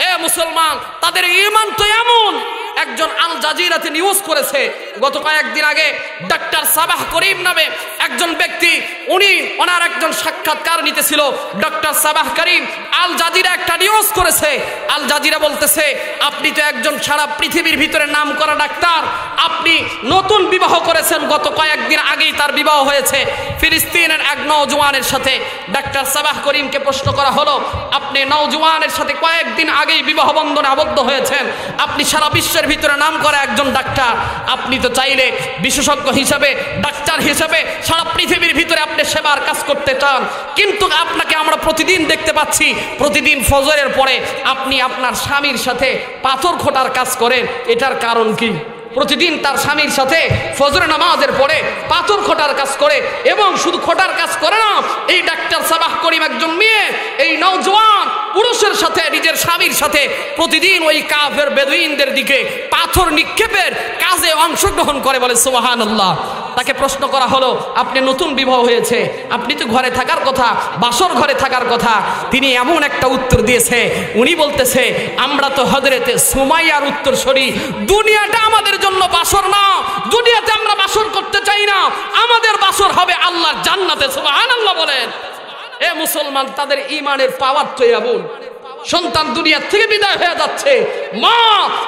এ মুসলমান, তাদের ঈমান তো এমন, একজন আল জাজিরাতে নিউজ করেছে গত কয়েকদিন আগে, ডাক্তার সাবাহ করিম নামে একজন ব্যক্তি, ওনার একজন সাক্ষাৎকার নিতেছিল doctor Sabah Karim. Al Jazeera একটা নিউজ করেছে, আল জাজিরা বলতেছে আপনি তো একজন সারা পৃথিবীর ভিতরে নাম করা ডাক্তার, আপনি নতুন বিবাহ করেছেন, গত কয়েকদিন আগেই তার বিবাহ হয়েছে ফিলিস্তিনের এক নওজওয়ানের সাথে। ডাক্তার সাবাহ করিমকে প্রশ্ন করা হলো, আপনি নওজওয়ানের সাথে কয়েকদিন আগেই বিবাহ বন্ধনে আবদ্ধ হয়েছেন, আপনি সারা বিশ্বের ভিতরে নাম করা একজন ডাক্তার, আপনি তো চাইলে বিশেষজ্ঞ হিসেবে, ডাক্তার হিসেবে সারা পৃথিবীর ভিতরে আপনি সেবার কাজ করতে চান, কিন্তু আপনাকে আমরা প্রতিদিন দেখতে পাচ্ছি প্রতিদিন ফজরের পরে আপনি আপনার স্বামীর সাথে পাথর খোঁটার কাজ করেন, এটার কারণ কি? প্রতিদিন তার স্বামীর সাথে ফজরের নামাজের পরে পাথর খোঁটার কাজ করে, এবং শুধু খোঁটার কাজ করে না, এই ডাক্তার সাবাহ করিম একজন মেয়ে, এই নওজওয়ান পুরুষের সাথে, নিজের স্বামীর সাথে প্রতিদিন ওই কাফের বেদুইনদের দিকে পাথর নিক্ষেপের কাজে অংশগ্রহণ করে। বলে সুবহানাল্লাহ। তাকে প্রশ্ন করা হলো, আপনি নতুন বিবাহ হয়েছে, আপনি তো ঘরে থাকার কথা, বাসর ঘরে থাকার কথা। তিনি এমন একটা উত্তর দিয়েছে, উনি বলতেছে আমরা তো হযরতে সুমাইয়ার উত্তরসূরি, দুনিয়াটা আমাদের জন্য বাসর না, দুনিয়াতে আমরা বাসর করতে চাই না, আমাদের বাসর হবে আল্লাহর জান্নাতে। সুবহানাল্লাহ বলেন। এ মুসলমান, তাদের ঈমানের পাওয়ার তো এমন, সন্তান দুনিয়া থেকে বিদায় হয়ে যাচ্ছে, মা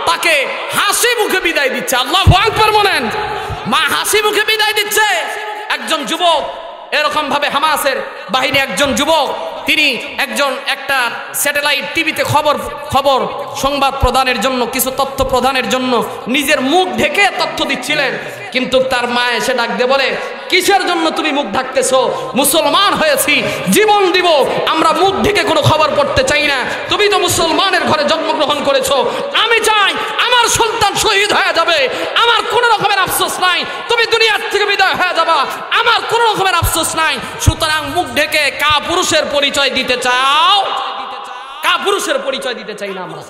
তাকে হাসি মুখে বিদায় দিচ্ছে। আল্লাহু আকবার বলেন। মা হাসি মুখে বিদায় দিচ্ছে। একজন যুবক এরকম ভাবে হামাসের বাহিনী, একজন যুবক, তিনি একটা স্যাটেলাইট টিভিতে খবর সংবাদ প্রদানের জন্য, কিছু তথ্য প্রদানের জন্য নিজের মুখ ঢেকে তথ্য দিচ্ছিলেন, কিন্তু তার মা এসে ডাক দিয়ে বলে, কিসের জন্য তুমি মুখ ঢাকতেছো? মুসলমান হয়েছি, জীবন দিব, আমরা মুখ ঢেকে কোনো খবর পড়তে চাই না। তুমি তো মুসলমানের ঘরে জন্মগ্রহণ করেছো, আমি চাই আমার সন্তান শহীদ হয়ে যাবে, আমার কোনো রকমের আফসোস নাই, তুমি দুনিয়ার থেকে বিদায় হয়ে যাবা, আমার কোনো রকমের আফসোস নাই। সুতরাং মুখ ঢেকে কাপুরুষের পরিচয় দিতে চাও? কাপুরুষের পরিচয় দিতে চাই না আমরা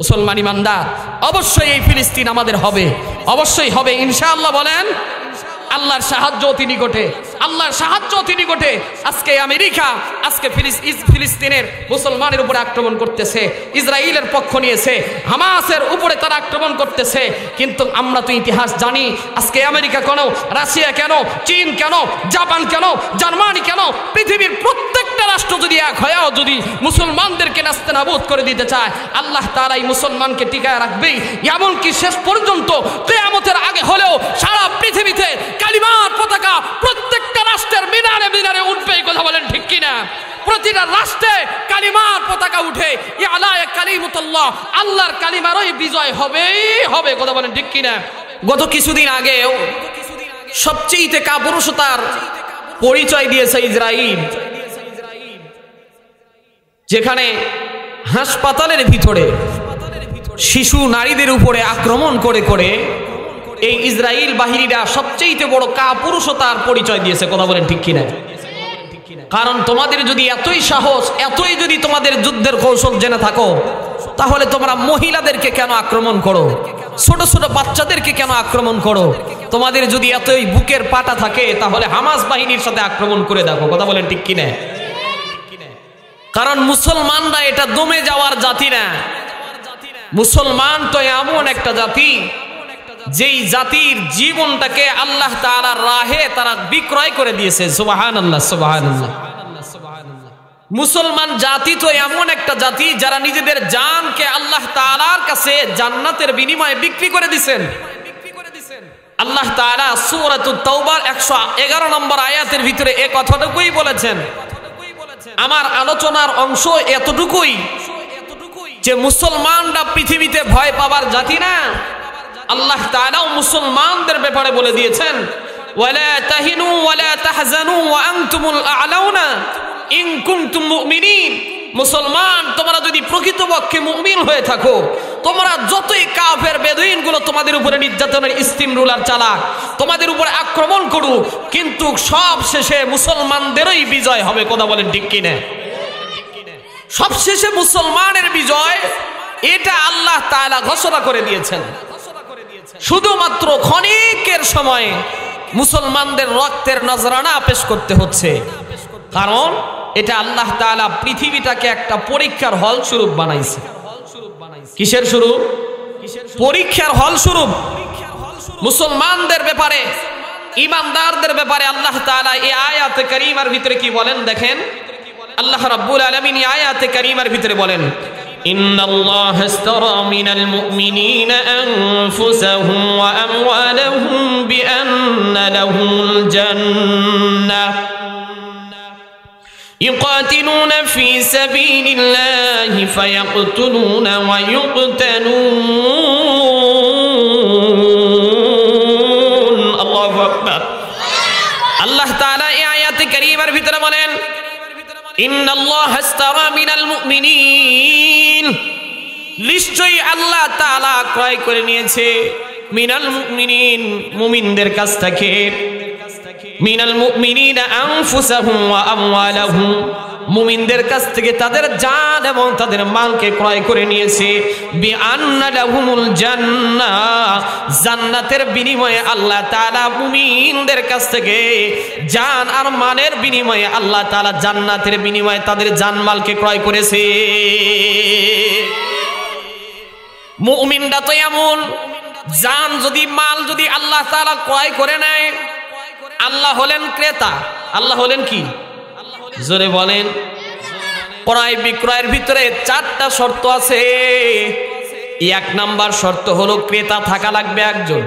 মুসলমান ইমানদার। অবশ্যই এই ফিলিস্তিন আমাদের হবে, অবশ্যই হবে ইনশাআল্লাহ বলেন। আল্লাহর সাহায্য অতি নিকটে, আল্লাহর সাহায্য অতি নিকটে। আজকে আমেরিকা আজকে ফিলিস্তিনের মুসলমানের উপরে আক্রমণ করতেছে, ইসরায়েলের পক্ষ নিয়েছে, হামাসের উপরে তারা আক্রমণ করতেছে, কিন্তু আমরা তো ইতিহাস জানি। আজকে আমেরিকা কেন, রাশিয়া কেন, চীন কেন, জাপান কেন, জার্মানি কেন, পৃথিবীর প্রত্যেকটা রাষ্ট্র যদি এক হয়েও যদি মুসলমানদেরকে নাস্তানাবুদ করে দিতে চায়, আল্লাহ তাআলা এই মুসলমানকে টিকায় রাখবেই। এমনকি শেষ পর্যন্ত কিয়ামতের আগে হলেও সারা পৃথিবীতে কালিমার পতাকা প্রত্যেকটা রাষ্ট্রের মিনারে মিনারে উঠবে। কথা বলেন ঠিক কিনা? প্রতিটা রাষ্ট্রে কালিমার পতাকা উঠে, ইয়া কালিমাতুল্লাহ, আল্লাহর কালিমারই বিজয় হবে। কথা বলেন ঠিক কিনা? গত কিছুদিন আগেও সবচেয়ে কাপুরুষতার পরিচয় দিয়েছে ইসরায়েল, যেখানে হাসপাতালের ভিতরে শিশু নারীদের উপরে আক্রমণ করে এই ইসরায়েল বাহিনীরা সবচেয়ে বড় কাপুরুষতার পরিচয় দিয়েছে। কথা বলেন ঠিক কিনা? কারণ তোমাদের যদি এতই সাহস, এতই যদি তোমাদের যুদ্ধের কৌশল জেনে থাকো, তাহলে তোমরা মহিলাদেরকে কেন আক্রমণ করো? ছোট ছোট বাচ্চাদেরকে কেন আক্রমণ করো? তোমাদের যদি এতই বুকের পাটা থাকে, তাহলে হামাস বাহিনীর সাথে আক্রমণ করে দেখো। কথা বলেন ঠিক কিনা? কারণ মুসলমানরা এটা দমে যাওয়ার জাতি না। মুসলমান তো এমন একটা জাতি, যেই জাতির জীবনটাকে আল্লাহ তাআলার রাহে তারা বিক্রয় করে দিয়েছে। সুবহানাল্লাহ, সুবহানাল্লাহ। মুসলমান জাতি তো এমন একটা জাতি যারা নিজেদের জানকে আল্লাহ তাআলার কাছে জান্নাতের বিনিময়ে বিক্রি করে দিয়েছেন। আল্লাহ তাআলা সূরাতুত তাওবার 111 নম্বর আয়াতের ভিতরে এই কথাটুকুই বলেছেন। আমার আলোচনার অংশ এতটুকুই যে মুসলমানরা পৃথিবীতে ভয় পাবার জাতি না। আল্লাহ তাআলাও মুসলমানদের ব্যাপারে বলে দিয়েছেন, ওয়ালা তাহিনু ওয়ালা তাহজানু ওয়া আনতুমুল আ'লাউনা ইন কুনতুম মুমিনিন। মুসলমান, তোমরা যদি প্রকৃতপক্ষে মুমিন হয়ে থাকো, তোমরা যতই কাফের বেদুইনগুলো তোমাদের উপরে নির্যাতনের স্টিম রুলার চালাক, তোমাদের উপরে আক্রমণ করুক, কিন্তু সব শেষে মুসলমানদেরই বিজয় হবে। কথা বলেন ঠিক কিনা? সব শেষে মুসলমানের বিজয়, এটা আল্লাহ তাআলা ঘোষণা করে দিয়েছেন। শুধুমাত্র ক্ষণিকের সময়ে মুসলমানদের রক্তের নজরানা পেশ করতে হচ্ছে, কারণ এটা আল্লাহ তাআলা পৃথিবীটাকে একটা পরীক্ষার হল স্বরূপ বানাইছে। কিসের শুরু? পরীক্ষার হল শুরু। মুসলমানদের ব্যাপারে, ঈমানদারদের ব্যাপারে আল্লাহ তাআলা এই আয়াতে কারীমার ভিতরে কি বলেন দেখেন। আল্লাহ রাব্বুল আলামিন এই আয়াতে কারীমার ভিতরে বলেন, ইন্নাল্লাহা ইশতারা মিনাল মুমিনিনা আনফুসাহুম ওয়া আমওয়ালাহুম বিআন্না লাহুমুল জান্নাহ يقاتلون في سبيل الله فيقتلون ويقتلون الله أكبر الله تعالى آيات كريمة ভিতরে বলেন ইন্নাল্লাহা ইশতারা মিনাল মুমিনিন নিশ্চয়ই আল্লাহ তাআলা ক্রয় করে নিয়েছে মিনাল মুমিনিন মুমিনদের কাছ থেকে মিনাল মুমিনিনা আনফুসাহুম ওয়া আমওয়ালাহুম মুমিনদের কাছ থেকে তাদের জান এবং তাদের মালকে ক্রয় করে নিয়েছে বিআন্না লাহুমুল জান্নাহ জান্নাতের বিনিময়ে আল্লাহ তাআলা মুমিনদের কাছ থেকে জান আর মালের বিনিময়ে আল্লাহ তাআলা জান্নাতের বিনিময়ে তাদের জান মালকে ক্রয় করেছে। মুমিনরা তো এমন, জান যদি মাল যদি আল্লাহ তাআলা ক্রয় করে নেয়, আল্লাহ হলেন ক্রেতা। আল্লাহ হলেন কি? জোরে বলেন। ক্রয় বিক্রয়ের ভিতরে 4টা শর্ত আছে। এক নাম্বার শর্ত হলো ক্রেতা থাকা লাগবে একজন,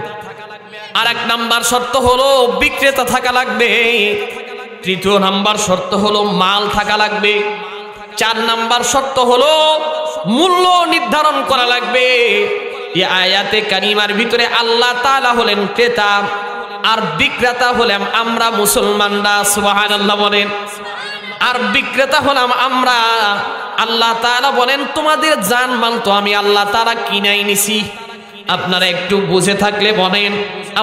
আর এক নাম্বার শর্ত হলো বিক্রেতা থাকা লাগবে, তৃতীয় নাম্বার শর্ত হলো মাল থাকা লাগবে, 4 নাম্বার শর্ত হলো মূল্য নির্ধারণ করা লাগবে। এই আয়াতে কারিমার ভিতরে আল্লাহ তাআলা হলেন ক্রেতা আর বিক্রেতা হলাম আমরা মুসলমানরা, সুবহানাল্লাহ বলেন। আর বিক্রেতা হলাম আমরা। আল্লাহ তাআলা বলেন তোমাদের জান মাল তো আমি আল্লাহ তাআলা কিনাই নিছি। আপনারা একটু বুঝে থাকলে বলেন,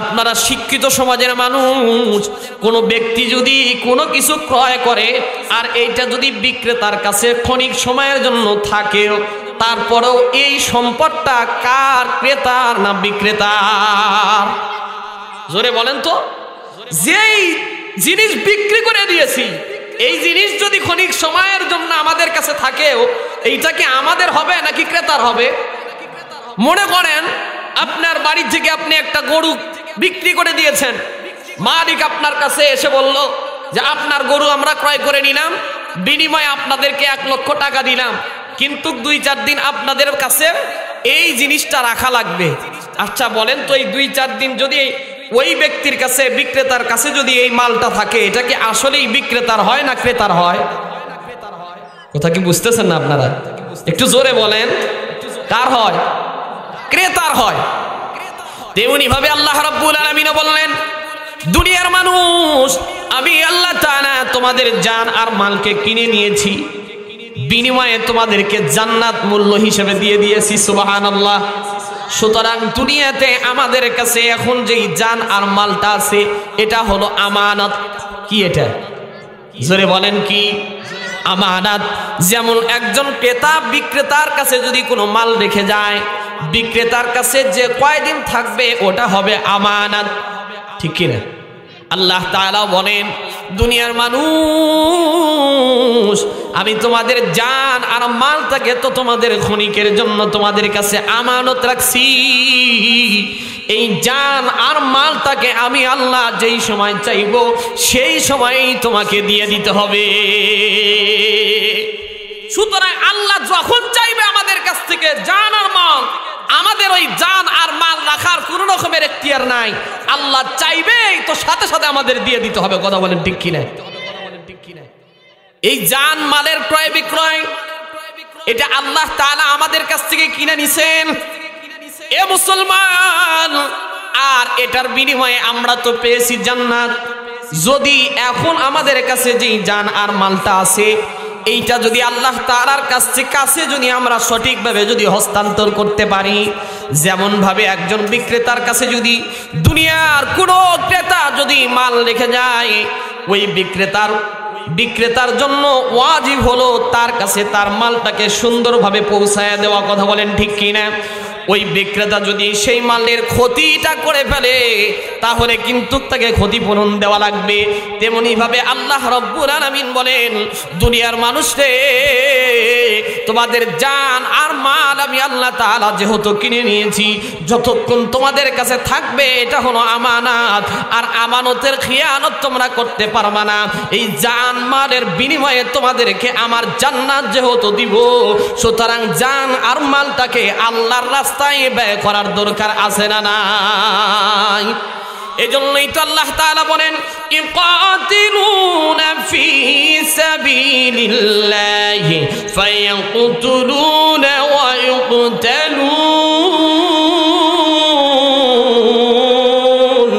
আপনারা শিক্ষিত সমাজের মানুষ, কোন ব্যক্তি যদি কোনো কিছু ক্রয় করে আর এইটা যদি বিক্রেতার কাছে ক্ষণিক সময়ের জন্য থাকে, তারপরেও এই সম্পদটা কার? ক্রেতার না বিক্রেতার? জোরে বলেন তো। যেই জিনিস বিক্রি করে দিয়েছি, এই জিনিস যদি ক্ষণিক সময়ের জন্য আমাদের কাছে থাকেও, এইটা কি আমাদের হবে নাকি ক্রেতার হবে? মনে করেন আপনার বাড়ি থেকে আপনি একটা গরু বিক্রি করে দিয়েছেন, মালিক আপনার কাছে এসে বলল যে আপনার গরু আমরা ক্রয় করে নিলাম, বিনিময়ে আপনাদেরকে 1 লক্ষ টাকা দিলাম, কিন্তু 2-4 দিন আপনাদের কাছে এই জিনিসটা রাখা লাগবে। আচ্ছা বলেন তো, এই 2-4 দিন যদি ওই ব্যক্তির কাছে, বিক্রেতার কাছে যদি এই মালটা থাকে, এটা কি আসলেই বিক্রেতার হয় না ক্রেতার হয়? কথা কি বুঝতেছেন না আপনারা? একটু জোরে বলেন, কার হয়? ক্রেতার হয়। তেমনি ভাবে আল্লাহ রাব্বুল আলামিন বললেন, দুনিয়ার মানুষ, আমি আল্লাহ তাআলা তোমাদের জান আর মালকে কিনে নিয়েছি, বিনিময়ে তোমাদেরকে জান্নাত মূল্য হিসেবে দিয়ে দিয়েছি। সুবহানাল্লাহ। সুতরাং দুনিয়াতে আমাদের কাছে এখন যেই জান আর মালটা আছে, এটা হলো আমানত। কি এটা? জোরে বলেন কি? আমানত। যেমন একজন ক্রেতা বিক্রেতার কাছে যদি কোনো মাল রেখে যায়, বিক্রেতার কাছে যে কয়দিন থাকবে ওটা হবে আমানত, ঠিক কি না? আল্লাহ তাআলা বলেন, দুনিয়ার মানুষ, আমি তোমাদের জান আর মালটাকে তো তোমাদের ক্ষণিকের জন্য তোমাদের কাছে আমানত রাখছি। এই জান আর মালটাকে আমি আল্লাহ যেই সময় চাইবো সেই সময়ই তোমাকে দিয়ে দিতে হবে। সুতরাং আল্লাহ যখন চাইবে আমাদের কাছ থেকে জান আর মাল, আমাদের ওই জান আর মাল রাখার কোন রকমের এখতিয়ার নাই। আল্লাহ চাইবেই তো সাথে সাথে আমাদের দিয়ে দিতে হবে। কথা বলেন ঠিক কিনা? এই জান মালের ক্রয় বিক্রয়, এটা আল্লাহ তাআলা আমাদের কাছ থেকে কিনে নিছেন এ মুসলমান, আর এটার বিনিময়ে আমরা তো পেয়েছি জান্নাত। যদি এখন আমাদের কাছে যেই জান আর মালটা আছে, এইটা যদি আল্লাহ তাআলার কাছে যদি আমরা সঠিকভাবে যদি হস্তান্তর করতে পারি, যেমন ভাবে একজন বিক্রেতার কাছে যদি দুনিয়ার কোনো ক্রেতা যদি মাল রেখে যায়, ওই বিক্রেতার জন্য ওয়াজিব হলো তার কাছে তার মালটাকে সুন্দরভাবে পৌঁছায় দেওয়া। কথা বলেন ঠিক কিনা? ওই বিক্রেতা যদি সেই মালের ক্ষতিটা করে ফেলে তাহলে কিন্তু তাকে ক্ষতিপূরণ দেওয়া লাগবে। তেমনি ভাবে আল্লাহ রব্বুল আলামিন বলেন, দুনিয়ার মানুষরে তোমাদের জান আর মাল আমি আল্লাহ তাআলা যেহেতু কিনে নিয়েছি, যতক্ষণ তোমাদের কাছে থাকবে এটা হলো আমানত, আর আমানতের খিয়ানত তোমরা করতে পারবা না। এই জান মালের বিনিময়ে তোমাদেরকে আমার জান্নাত যেহেতু দিব, সুতরাং জান আর মালটাকে আল্লাহর রাস্তায় ব্যয় করার দরকার আছে না নাই? এজন্যই তো আল্লাহ তাআলা বলেন, ইকাতিলুনা ফি সাবিলিল্লাহি ফায়াকতুলুনা ওয়া ইউকতালুন।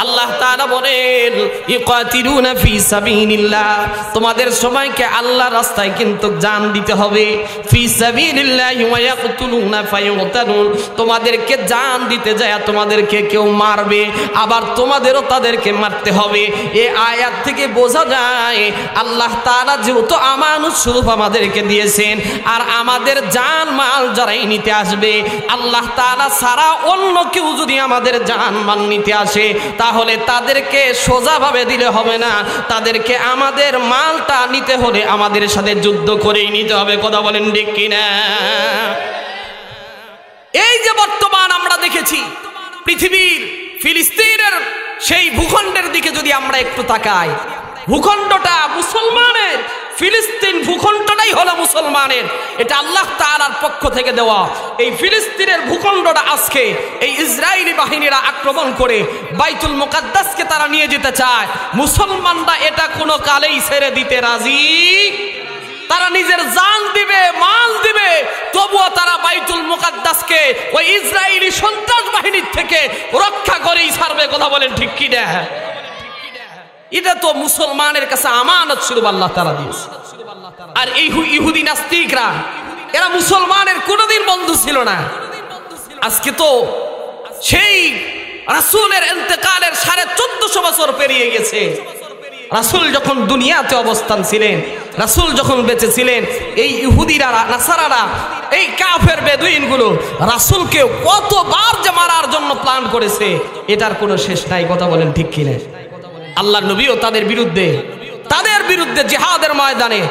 আল্লাহ তাআলা বলেন, ইকাতিলুনা ফি সাবিলিল্লাহ, তোমাদের সবাইকে আল্লাহর রাস্তায় কিন্তু জান দিতে হবে। ফি সাবিলিল্লাহি ওয়া ইয়াকতুলুনা ফায়ুকতালুন, তোমাদেরকে জান দিতে যায় তোমাদেরকে কেউ মারবে, আবার তোমাদেরও তাদেরকে মারতে হবে। এই আয়াত থেকে বোঝা যায় আল্লাহ তাআলা যেহেতু আমানত স্বরূপ আমাদেরকে দিয়েছেন, আর আমাদের জান মাল যারাই নিতে আসবে, আল্লাহ তাআলা ছাড়া অন্য কেউ যদি আমাদের জান মাল নিতে আসে তাহলে তাদেরকে সোজাভাবে দিলে হবে না, তাদেরকে আমাদের মালটা নিতে হলে আমাদের সাথে যুদ্ধ করেই নিতে হবে। কথা বলেন ঠিক কিনা? এই যে বর্তমান আমরা দেখেছি পৃথিবীর ফিলিস্তিনের সেই ভূখণ্ডের দিকে যদি আমরা একটু তাকাই, ভূখণ্ডটা মুসলমানের, ফিলিস্তিন ভূখণ্ডটাই হলো মুসলমানের, এটা আল্লাহ তাআলার পক্ষ থেকে দেওয়া। এই ফিলিস্তিনের ভূখণ্ডটা আজকে এই ইসরায়েলি বাহিনীরা আক্রমণ করে বাইতুল মুকাদ্দাসকে তারা নিয়ে যেতে চায়। মুসলমানরা এটা কোনো কালেই ছেড়ে দিতে রাজি, তারা নিজের জান দিবে, মাল দিবে, তবুও তারা বাইতুল মুকাদ্দাসকে ওই ইসরায়েলি সন্ত্রাস বাহিনীর থেকে রক্ষা করেই ছাড়বে। কথা বলেন ঠিক কি না? এটা তো মুসলমানের কাছে আমানত স্বরূপ আল্লাহ তাআলা দিয়েছে। আর এই ইহুদি নাস্তিকরা এরা মুসলমানের কোনোদিন বন্ধু ছিল না। আজকে তো সেই রাসূলের ইন্তেকালের 1450 বছর পেরিয়ে গেছে। রাসূল যখন দুনিয়াতে অবস্থান ছিলেন, রাসূল যখন বেঁচে ছিলেন, এই ইহুদিরা, নাসারারা, এই কাফের বেদুইনগুলো রাসূলকে কতবার যে মারার জন্য প্ল্যান করেছে এটার কোনো শেষ নাই। কথা বলেন ঠিক কি না? আল্লাহ নবীও তাদের বিরুদ্ধে জিহাদের ময়দানে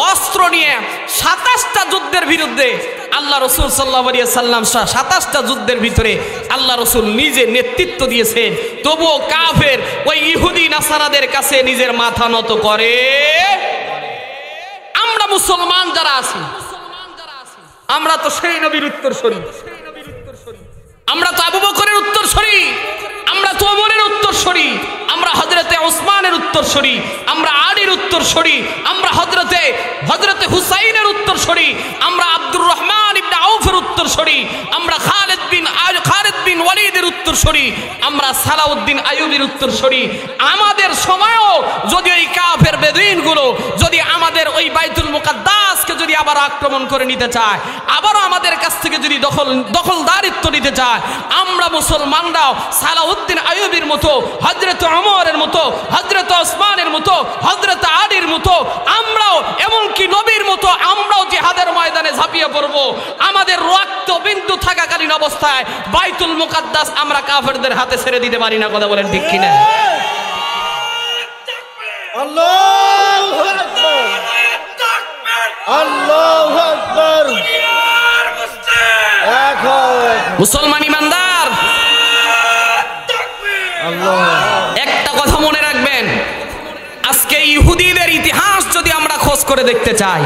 অস্ত্র নিয়ে 27টা যুদ্ধের বিরুদ্ধে আল্লাহ রাসূল সাল্লাল্লাহু আলাইহি সাল্লাম 27টা যুদ্ধের ভিতরে আল্লাহ রাসূল নিজে নেতৃত্ব দিয়েছেন, তবুও কাফের ওই ইহুদি নাসারাদের কাছে নিজের মাথা নত করে। আমরা মুসলমান যারা আছি, আমরা তো সেই নবীর উত্তরসূরি, আমরা তো আবু বকরের উত্তরসূরি, আমরা তো ওমরের উত্তরসূরি, আমরা হযরতে ওসমানের উত্তরসূরি, আমরা আলীর উত্তরসূরি, আমরা হযরতে হুসাইনের উত্তরসূরি, আমরা আব্দুর রহমান ইবনে আউফের উত্তরসূরি, আমরা খালিদ বিন ওয়ালিদের উত্তরসূরি, আমরা সালাউদ্দিন আইয়ুবীর উত্তরসূরি। আমাদের সময়ও যদি ওই কাফের বেদুইনগুলো যদি আমাদের ওই বাইতুল মুকাদ্দাসকে যদি আবার আক্রমণ করে নিতে চায়, আবারও আমাদের কাছ থেকে যদি দখলদারিত্ব নিতে চায়, আমরা মুসলমানরাও সালাউদ্দিন আইয়ুবীর মতো, হযরত ওমরের মতো, হযরত ওসমানের মতো, হযরত আলীর মতো, আমরাও এমনকি নবীর মতো আমরাও জিহাদের ময়দানে ঝাঁপিয়ে পড়ব। আমাদের রক্ত বিন্দু থাকাকালীন অবস্থায় বাইতুল মুকাদ্দাস আমরা কাফেরদের হাতে ছেড়ে দিতে পারি না। কথা বলেন ঠিক কিনা? আল্লাহু আকবার, আল্লাহু আকবার। মুসলমান ইমানদার, একটা কথা মনে রাখবেন, আজকে ইহুদিদের ইতিহাস যদি আমরা খোঁজ করে দেখতে চাই,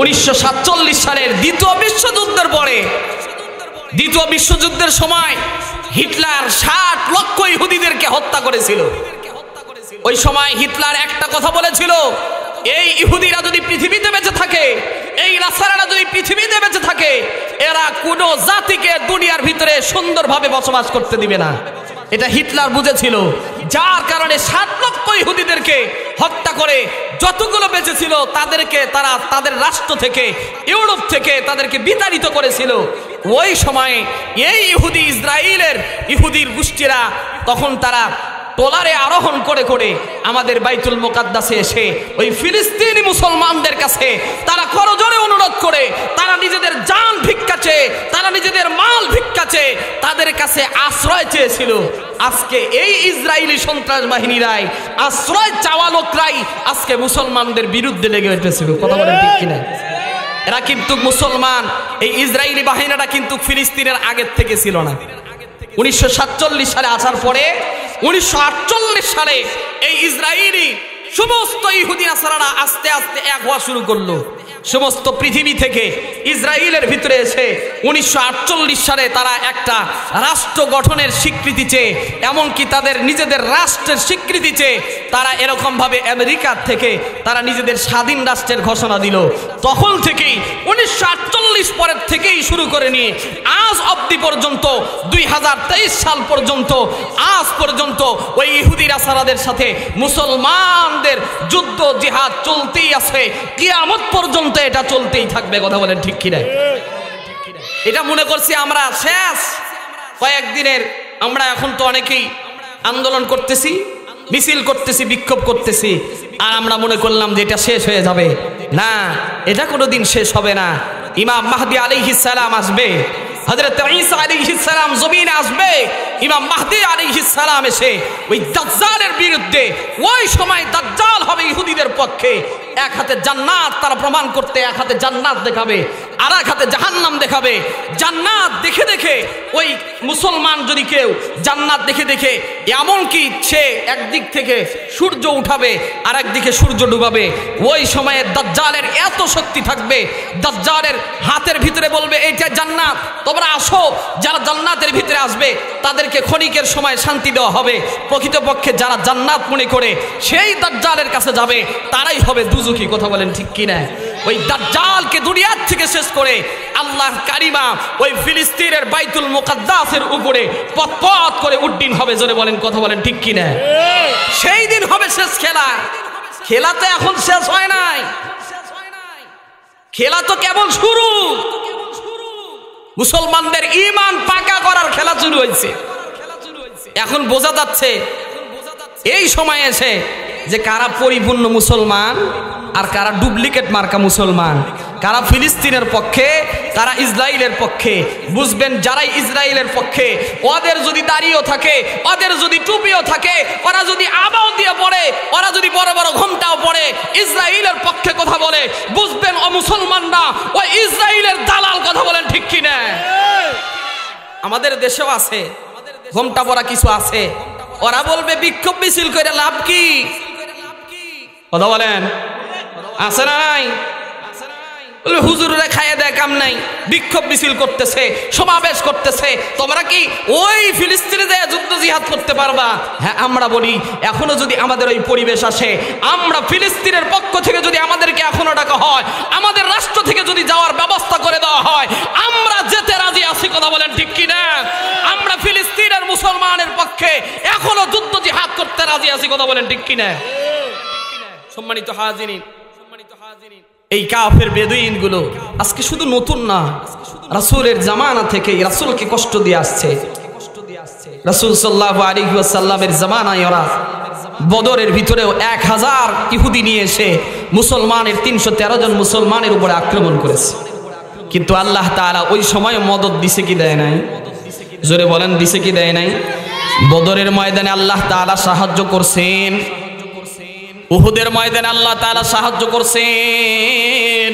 1947 সালের দ্বিতীয় বিশ্বযুদ্ধের পরে, দ্বিতীয় বিশ্বযুদ্ধের সময় হিটলার 60 লক্ষ ইহুদিদেরকে হত্যা করেছিল। ওই সময় হিটলার একটা কথা বলেছিল, এই ইহুদিরা যদি পৃথিবীতে বেঁচে থাকে, এই নাসারারা যদি পৃথিবীতে বেঁচে থাকে, এরা কোনো জাতিকে দুনিয়ার ভিতরে সুন্দরভাবে বসবাস করতে দিবে না। এটা হিটলার বুঝেছিল, যার কারণে 60 লক্ষ ইহুদিদেরকে হত্যা করে যতগুলো বেঁচে ছিল তাদেরকে তারা তাদের রাষ্ট্র থেকে, ইউরোপ থেকে তাদেরকে বিতাড়িত করেছিল। ওই সময়ে এই ইসরায়েলের ইহুদির গোষ্ঠীরা তখন তারা ট্রলারে আরোহণ করে করে আমাদের বাইতুল মুকাদ্দাসে এসে ওই ফিলিস্তিনি মুসলমানদের কাছে তারা করজোড়ে অনুরোধ করে, তারা নিজেদের জান ভিক্ষা চেয়ে, তারা নিজেদের কাছে তাদের কাছে আশ্রয় চেয়েছিল। আজকে এই ইসরায়েলি সন্ত্রাস বাহিনীরাই আশ্রয় চাওয়া লোকরাই আজকে মুসলমানদের বিরুদ্ধে লেগে উঠেছিল। কথা বলেন ঠিক কিনা? এরা কিন্তু মুসলমান, এই ইসরায়েলি বাহিনীরা কিন্তু ফিলিস্তিনের আগের থেকে ছিল না। 1947 সালে আসার পরে 1948 সালে এই ইসরায়েলি সমস্ত ইহুদি নাসারারা আস্তে আস্তে এক হওয়া শুরু করলো। সমস্ত পৃথিবী থেকে ইসরায়েলের ভিতরে এসে 1948 সালে তারা একটা রাষ্ট্র গঠনের স্বীকৃতি চেয়ে, এমনকি তাদের নিজেদের রাষ্ট্রের স্বীকৃতি চেয়ে তারা এরকমভাবে আমেরিকার থেকে তারা নিজেদের স্বাধীন রাষ্ট্রের ঘোষণা দিল। তখন থেকেই 1948 পরের থেকেই শুরু করে নিয়ে আজ অবধি পর্যন্ত 2023 সাল পর্যন্ত আজ পর্যন্ত ওই ইহুদি নাসারাদের সাথে মুসলমানদের যুদ্ধ জিহাদ চলতেই আছে, কিয়ামত পর্যন্ত এটা চলতেই থাকবে। কথা বলেন ঠিক কিনা? এটা মনে করছি আমরা শেষ কয়েকদিনের, আমরা এখন তো অনেকেই আন্দোলন করতেছি, মিছিল করতেছি, বিক্ষোভ করতেছি, আর আমরা মনে করলাম যে এটা শেষ হয়ে যাবে। না, এটা কোনোদিন শেষ হবে না। ইমাম মাহদী আলাইহিস সালাম আসবে, হযরত ঈসা আলাইহিস সালাম জমিনে আসবে, ইমাম মাহদী আলাইহিস সালাম এসে ওই দাজ্জালের বিরুদ্ধে, ওই সময় দাজ্জাল হবে ইহুদিদের পক্ষে। এক হাতে জান্নাত তারা প্রমাণ করতে, এক হাতে জান্নাত দেখাবে, আর এক হাতে জাহান্নাম দেখাবে। জান্নাত দেখে দেখে ওই মুসলমান যদি কেউ জান্নাত দেখে দেখে, এমনকি সে একদিক থেকে সূর্য উঠাবে আর একদিকে সূর্য ডুবাবে, ওই সময়ে দাজ্জালের এত শক্তি থাকবে, দাজ্জালের হাতের ভিতরে বলবে এইটা জান্নাত, তোমরা আসো। যারা জান্নাতের ভিতরে আসবে তাদেরকে ক্ষণিকের সময় শান্তি দেওয়া হবে। প্রকৃতপক্ষে যারা জান্নাত মনে করে সেই দাজ্জালের কাছে যাবে তারাই হবে দুজখী। কথা বলেন ঠিক কিনা? ওই দাজ্জালকে দুনিয়ার থেকে শেষ করে আল্লাহর কারিমা ওই ফিলিস্তিনের বাইতুল মুকাদ্দাসের উপরে পথ পথ করে উড্ডীন হবে। জোরে বলেন, কথা বলেন ঠিক কিনা? সেই দিন হবে শেষ খেলা। খেলা তো এখন শেষ হয় নাই, খেলা তো কেবল শুরু। মুসলমানদের ঈমান পাকা করার খেলা শুরু হয়েছে। এখন বোঝা যাচ্ছে এই সময় এসে যে কারা পরিপূর্ণ মুসলমান আর কারা ডুপ্লিকেট মার্কা মুসলমান, কারা ফিলিস্তিনের পক্ষে, কারা ইসরায়েলের পক্ষে। বুঝবেন যারাই ইসরায়েলের পক্ষে, ওদের যদি দাড়িও থাকে, ওদের যদি টুপিও থাকে, ওরা যদি আবাও দিয়ে পড়ে, ওরা যদি বড় বড় ঘোমটাও পড়ে, ইসরায়েলের পক্ষে কথা বলে, বুঝবেন ও মুসলমানরা ওই ইসরায়েলের দালাল। কথা বলেন ঠিক কিনা? আমাদের দেশেও আছে ঘোমটা পরা কিছু আছে, ওরা বলবে বিক্ষোভ মিছিল করে লাভ কি? কথা বলেন, আছে না নাই? হুজুররা খাইয়ে দেয় কাম নাই, বিক্ষোভ মিছিল করতেছে, সমাবেশ করতেছে, তোমরা কি ওই ফিলিস্তিনে যায় যুদ্ধ জিহাদ করতে পারবা? হ্যাঁ, আমরা বলি এখনো যদি আমাদের ওই পরিবেশ আসে, আমরা ফিলিস্তিনের পক্ষ থেকে যদি আমাদেরকে এখনো ডাকা হয়, আমাদের রাষ্ট্র থেকে যদি যাওয়ার ব্যবস্থা করে দেওয়া হয়, আমরা যেতে রাজি আছি। কথা বলেন ঠিক কিনা? আমরা ফিলিস্তিনের মুসলমানের পক্ষে এখনো যুদ্ধ জিহাদ করতে রাজি আছি। কথা বলেন ঠিক কিনা? সম্মানিত হাজিরিন, এই কাফের বেদুইন গুলো আজকে শুধু নতুন না, রাসূলের জামানা থেকে রাসূলকে কষ্ট দিয়ে আসছে। রাসূল সাল্লাল্লাহু আলাইহি ওয়াসাল্লামের জামানায় ওরা বদরের ভিতরেও 1000 ইহুদি নিয়ে এসে মুসলমানের 313 জন মুসলমানের উপরে আক্রমণ করেছে। কিন্তু আল্লাহ তাআলা ওই সময় মদদ দিছে কি দেয় নাই? জোরে বলেন, দিছে কি দেয় নাই? বদরের ময়দানে আল্লাহ তাআলা সাহায্য করছেন, উহুদের ময়দানে আল্লাহ তাআলা সাহায্য করছেন,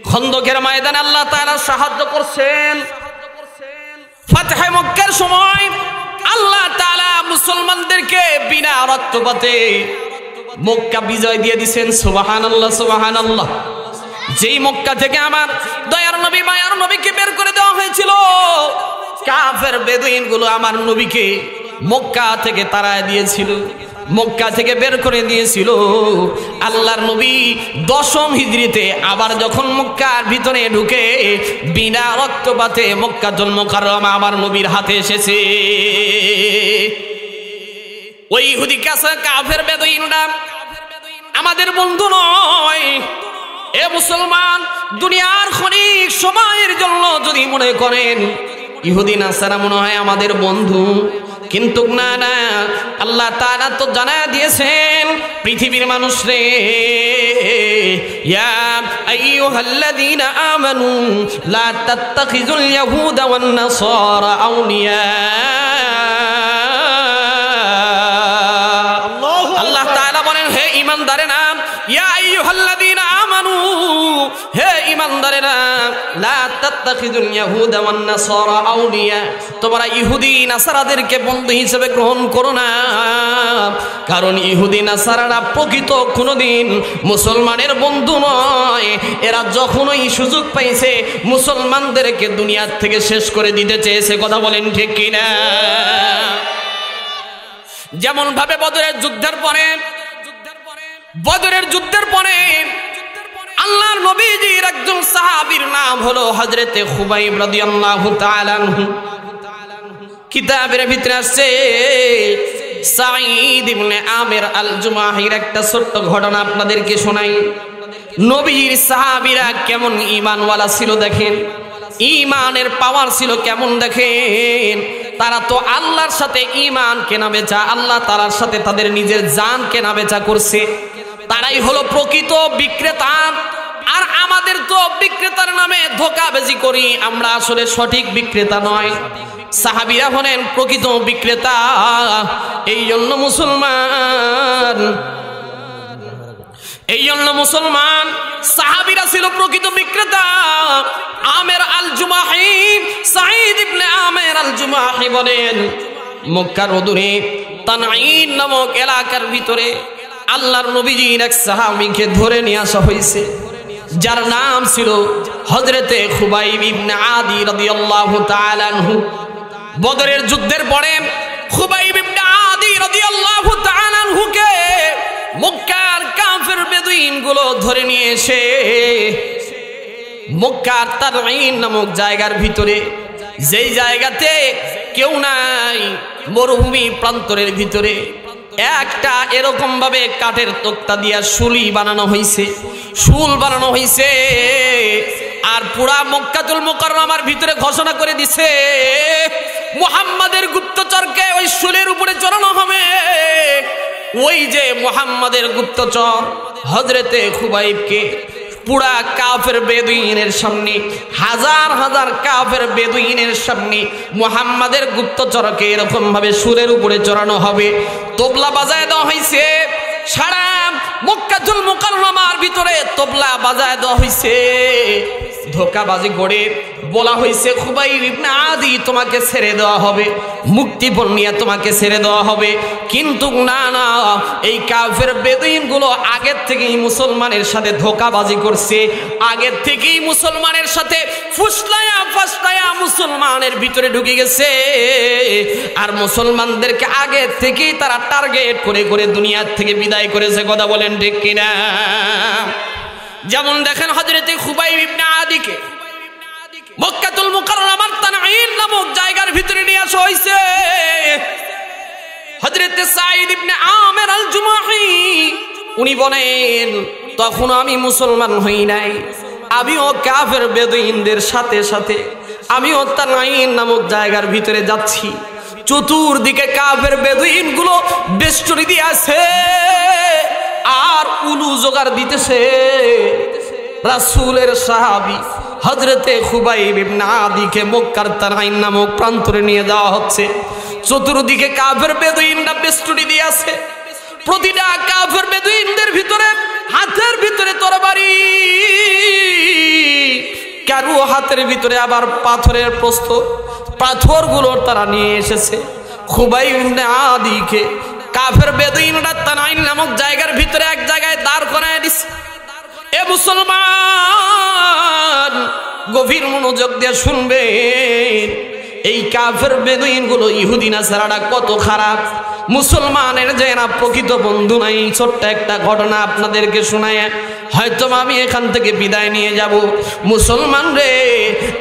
খন্দকের ময়দানে আল্লাহ তাআলা সাহায্য করছেন, ফাতহে মক্কার সময় আল্লাহ তাআলা মুসলমানদেরকে বিনা রক্তপাতে মক্কা বিজয় দিয়ে দিবেন। সুবহানাল্লাহ, সুবহানাল্লাহ। যেই মক্কা থেকে আমার দয়ার নবী মায়ার নবীকে বের করে দেওয়া হয়েছিল, কাফের বেদুইন গুলো আমার নবীকে মক্কা থেকে তাড়ায় দিয়েছিল, মক্কা থেকে বের করে দিয়েছিল। আল্লাহর নবী 10ম হিজরিতে আবার যখন মক্কার ভিতরে ঢুকে বিনা রক্তপাতে মক্কাতুল মুকাররমা আমার নবীর হাতে এসেছে। ওই ইহুদি কাফের বেদুইনরা আমাদের বন্ধু নয়। এ মুসলমান, দুনিয়ার ক্ষণিক সময়ের জন্য যদি মনে করেন ইহুদি নাসারা মনে হয় আমাদের বন্ধু, কিন্তু না না, আল্লাহ তাআলা তো জানায়া দিয়েছেন পৃথিবীর মানুষ রে, ইয়া আইয়ুহাল্লাযীনা আমানু লা তাত্তাখিযুল ইয়াহুদা ওয়ান নাসারা আউলিয়া। আল্লাহ তাআলা বলেন, হে ঈমানদারেরা, ইয়া আইয়ুহাল্লাযীনা আমানু, হে ঈমানদারেরা, লা তাত্তাখিযুল ইয়াহুদা ওয়ান নাসারা আউলিয়া, তোমরা ইহুদি নাসারাদেরকে বন্ধু হিসেবে গ্রহণ করো না। কারণ ইহুদি নাসারারা প্রকৃত কোনোদিন মুসলমানের বন্ধু নয়। এরা যখনই সুযোগ পাইছে মুসলমানদেরকে দুনিয়ার থেকে শেষ করে দিতে চেয়েছে। কথা বলেন ঠিক কিনা? যেমন ভাবে বদরের যুদ্ধের পরে আল্লাহর নবীজির একজন সাহাবীর নাম হলো হযরতে খুবাইব রাদিয়াল্লাহু তাআলা আনহু। কিতাবের ভিতরে আছে সাঈদ ইবনে আমির আল জুমাহির একটা ছোট্ট ঘটনা আপনাদেরকে শোনাই। নবীর সাহাবীরা কেমন ঈমানওয়ালা ছিল দেখেন, ঈমানের পাওয়ার ছিল কেমন দেখেন। তারা তো আল্লাহর সাথে ঈমান কেনা বেচা, আল্লাহ তাআলার সাথে তাদের নিজের জান কেনা বেচা করছে। তারাই হলো প্রকৃত বিক্রেতা। আর আমাদের তো বিক্রেতার নামে ধোঁকাবাজি করি, আমরা আসলে সঠিক বিক্রেতা নয়। সাহাবীরা হলেন প্রকৃত বিক্রেতা। এই জন্য মুসলমান সাহাবীরা ছিল প্রকৃত বিক্রেতা। আমের আল জুমাহি, সাঈদ ইবনে আমের আল জুমাহি বলেন, মক্কার অদূরে তানঈম নামক এলাকার ভিতরে আল্লাহর নবীজির এক সাহাবীকে ধরে নিয়ে আসা হয়েছে, যার নাম ছিল হযরতে খুবাইব ইবনে আদি রাদিয়াল্লাহু তাআলা আনহু। বদরের যুদ্ধের পরে খুবাইব ইবনে আদি রাদিয়াল্লাহু তাআলা আনহুকে মক্কার কাফের বেদুইন গুলো ধরে নিয়ে এসে মক্কার তানঈম নামক জায়গার ভিতরে, যেই জায়গাতে কেউ নাই, মরুভূমি প্রান্তরের ভিতরে একটা এরকম ভাবে কাঠের তক্তা দিয়া শুল বানানো হয়েছে। আর পুরা মক্কাতুল মুকাররমার ভিতরে ঘোষণা করে দিছে মুহাম্মাদের গুপ্তচরকে ওই শুলের উপরে চড়ানো হবে। ওই যে মুহাম্মাদের গুপ্তচর হযরতে খুবাইবকে পুরা কাফের বেদুইনের সামনে, হাজার হাজার কাফের বেদুইনের সামনে মুহাম্মাদের গুপ্তচরকে এরকম ভাবে সুরের উপরে চড়ানো হবে। তবলা বাজায় দেওয়া হয়েছে, সারা মক্কাতুল মুকাররমার ভিতরে তবলা বাজায় দেওয়া হয়েছে। ধোঁকাবাজি করে বলা হয়েছে, খুবাইব ইবনে আদি তোমাকে ছেড়ে দেওয়া হবে, মুক্তিপণ নিয়ে তোমাকে ছেড়ে দেওয়া হবে। কিন্তু না না, এই কাফের বেদুইনগুলো আগের থেকেই মুসলমানের সাথে ধোঁকাবাজি করছে, আগের থেকেই মুসলমানের সাথে ফুসলায়া ফাসলায়া মুসলমানের ভিতরে ঢুকে গেছে। আর মুসলমানদেরকে আগে থেকেই তারা টার্গেট করে করে দুনিয়ার থেকে বিদায় করেছে। কথা বলেন ঠিক কিনা? যেমন দেখেন হযরতে খুবাইব ইবনে আদিকে মক্কাতুল মুকাররমার তানঈম নামক জায়গার ভিতরে নিয়ে আসা হয়েছে। হযরতে সাঈদ ইবনে আমের আল জুমাহি উনি বলেন, তখন আমি মুসলমান হই নাই, আমিও কাফের বেদুইনদের সাথে সাথে আমিও তানঈম নামক জায়গার ভিতরে যাচ্ছি। চতুর্দিকে কাফের বেদুইনগুলো বেষ্টনী দিয়ে আছে আর উলু জোগাড় দিতেছে। রাসূলের সাহাবী হযরতে খুবাইব ইবনে আদিকে মক্কার তানঈম নামক প্রান্তরে নিয়ে যাওয়া হচ্ছে। চতুর্দিকে কাফের বেদুইনরা বেষ্টনী দিয়ে আছে। প্রতিটা কাফের বেদুইনদের ভিতরে হাতের ভিতরে তরবারি, কারো হাতের ভিতরে আবার পাথরের প্রস্তর, পাথরগুলো তারা নিয়ে এসেছে। খুবাইব ইবনে আদিকে কাফের বেদুইনরা তানঈম নামক জায়গার ভিতরে এক জায়গায় দাঁড় করায় দিছে। এ মুসলমান, গভীর মনোযোগ দিয়ে শুনবেন, এই কাফের বেদুইনগুলো ইহুদি নাসারারা কত খারাপ, মুসলমানের যে না প্রকৃত বন্ধু নাই। ছোট্ট একটা ঘটনা আপনাদেরকে শোনায় হয়তো আমি এখান থেকে বিদায় নিয়ে যাব। মুসলমান রে,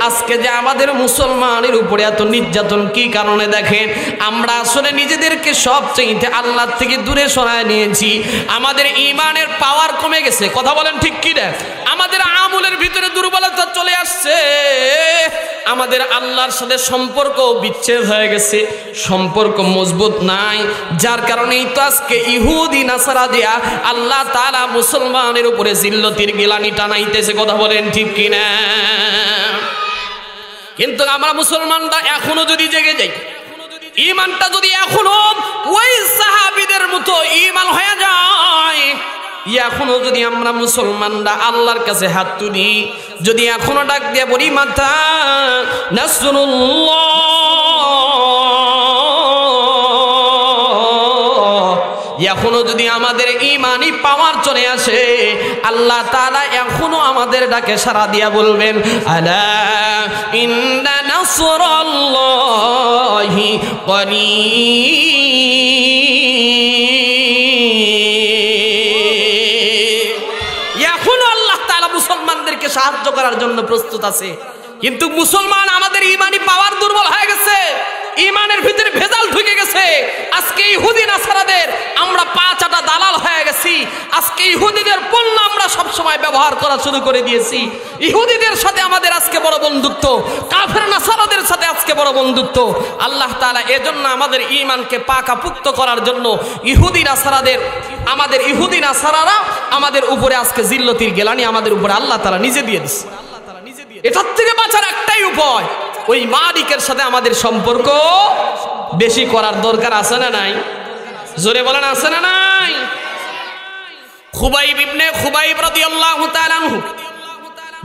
আজকে যে আমাদের মুসলমানের উপরে এত নির্যাতন কি কারণে দেখেন? আমরা আসলে নিজেদেরকে সবচেয়ে আল্লাহ থেকে দূরে সরায় নিয়েছি। আমাদের ঈমানের পাওয়ার কমে গেছে। কথা বলেন ঠিক কি না? আমাদের আমলের ভিতরে দুর্বলতা চলে আসছে। আমাদের আল্লাহর সাথে সম্পর্ক বিচ্ছেদ হয়ে গেছে, সম্পর্ক মজবুত নাই। যার কারণেই তো আজকে ইহুদি নাসারা দিয়া আল্লাহ তাআলা মুসলমানের উপরে জিল্লতির গিলানি টানাইতেছে। কথা বলেন ঠিক কিনা? কিন্তু আমরা মুসলমানরা এখনো যদি জেগে যাই, ঈমানটা যদি এখনো ওই সাহাবীদের মতো ঈমান হয়ে যায়, এখনো যদি আমরা মুসলমানরা আল্লাহর কাছে হাত তুলি, যদি এখনো ডাক দিয়ে বলি মাতা নাসরুল্লাহ, এখনো যদি আমাদের ঈমানি পাওয়ার চলে আসে, আল্লাহ তাআলা এখনো আমাদের ডাকে সাড়া দিয়া বলবেন আলা ইন্না নাসরাল্লাহি করিব। এখনো আল্লাহ তাআলা মুসলমানদেরকে সাহায্য করার জন্য প্রস্তুত আছে। কিন্তু মুসলমান আমাদের ঈমানি পাওয়ার দুর্বল হয়ে গেছে, ঈমানের ভিতরে ভেজাল ঢুকে গেছে। আজকে ইহুদি নাসারাদের আমরা পা চাটা দালাল হয়ে গেছি। আজকে ইহুদিদের পণ্য আমরা সব সময় ব্যবহার করা শুরু করে দিয়েছি। ইহুদিদের সাথে আমাদের আজকে বড় বন্ধুত্ব, কাফের নাসারাদের সাথে আজকে বড় বন্ধুত্ব। আল্লাহ তাআলা এজন্য আমাদের ঈমানকে পাকাপুক্ত করার জন্য ইহুদি নাসারাদের, আমাদের ইহুদি নাসারারা আমাদের উপরে আজকে জিল্লতির গেলানি আমাদের উপরে আল্লাহ তাআলা নিজে দিয়ে দিচ্ছে। এটার থেকে বাঁচার একটাই উপায়, ওই মালিকের সাথে আমাদের সম্পর্ক বেশি করার দরকার আছে না নাই? জোরে বলেন আছে না নাই? খুবাইব ইবনে খুবাইব রাদিয়াল্লাহু তাআলা আনহু,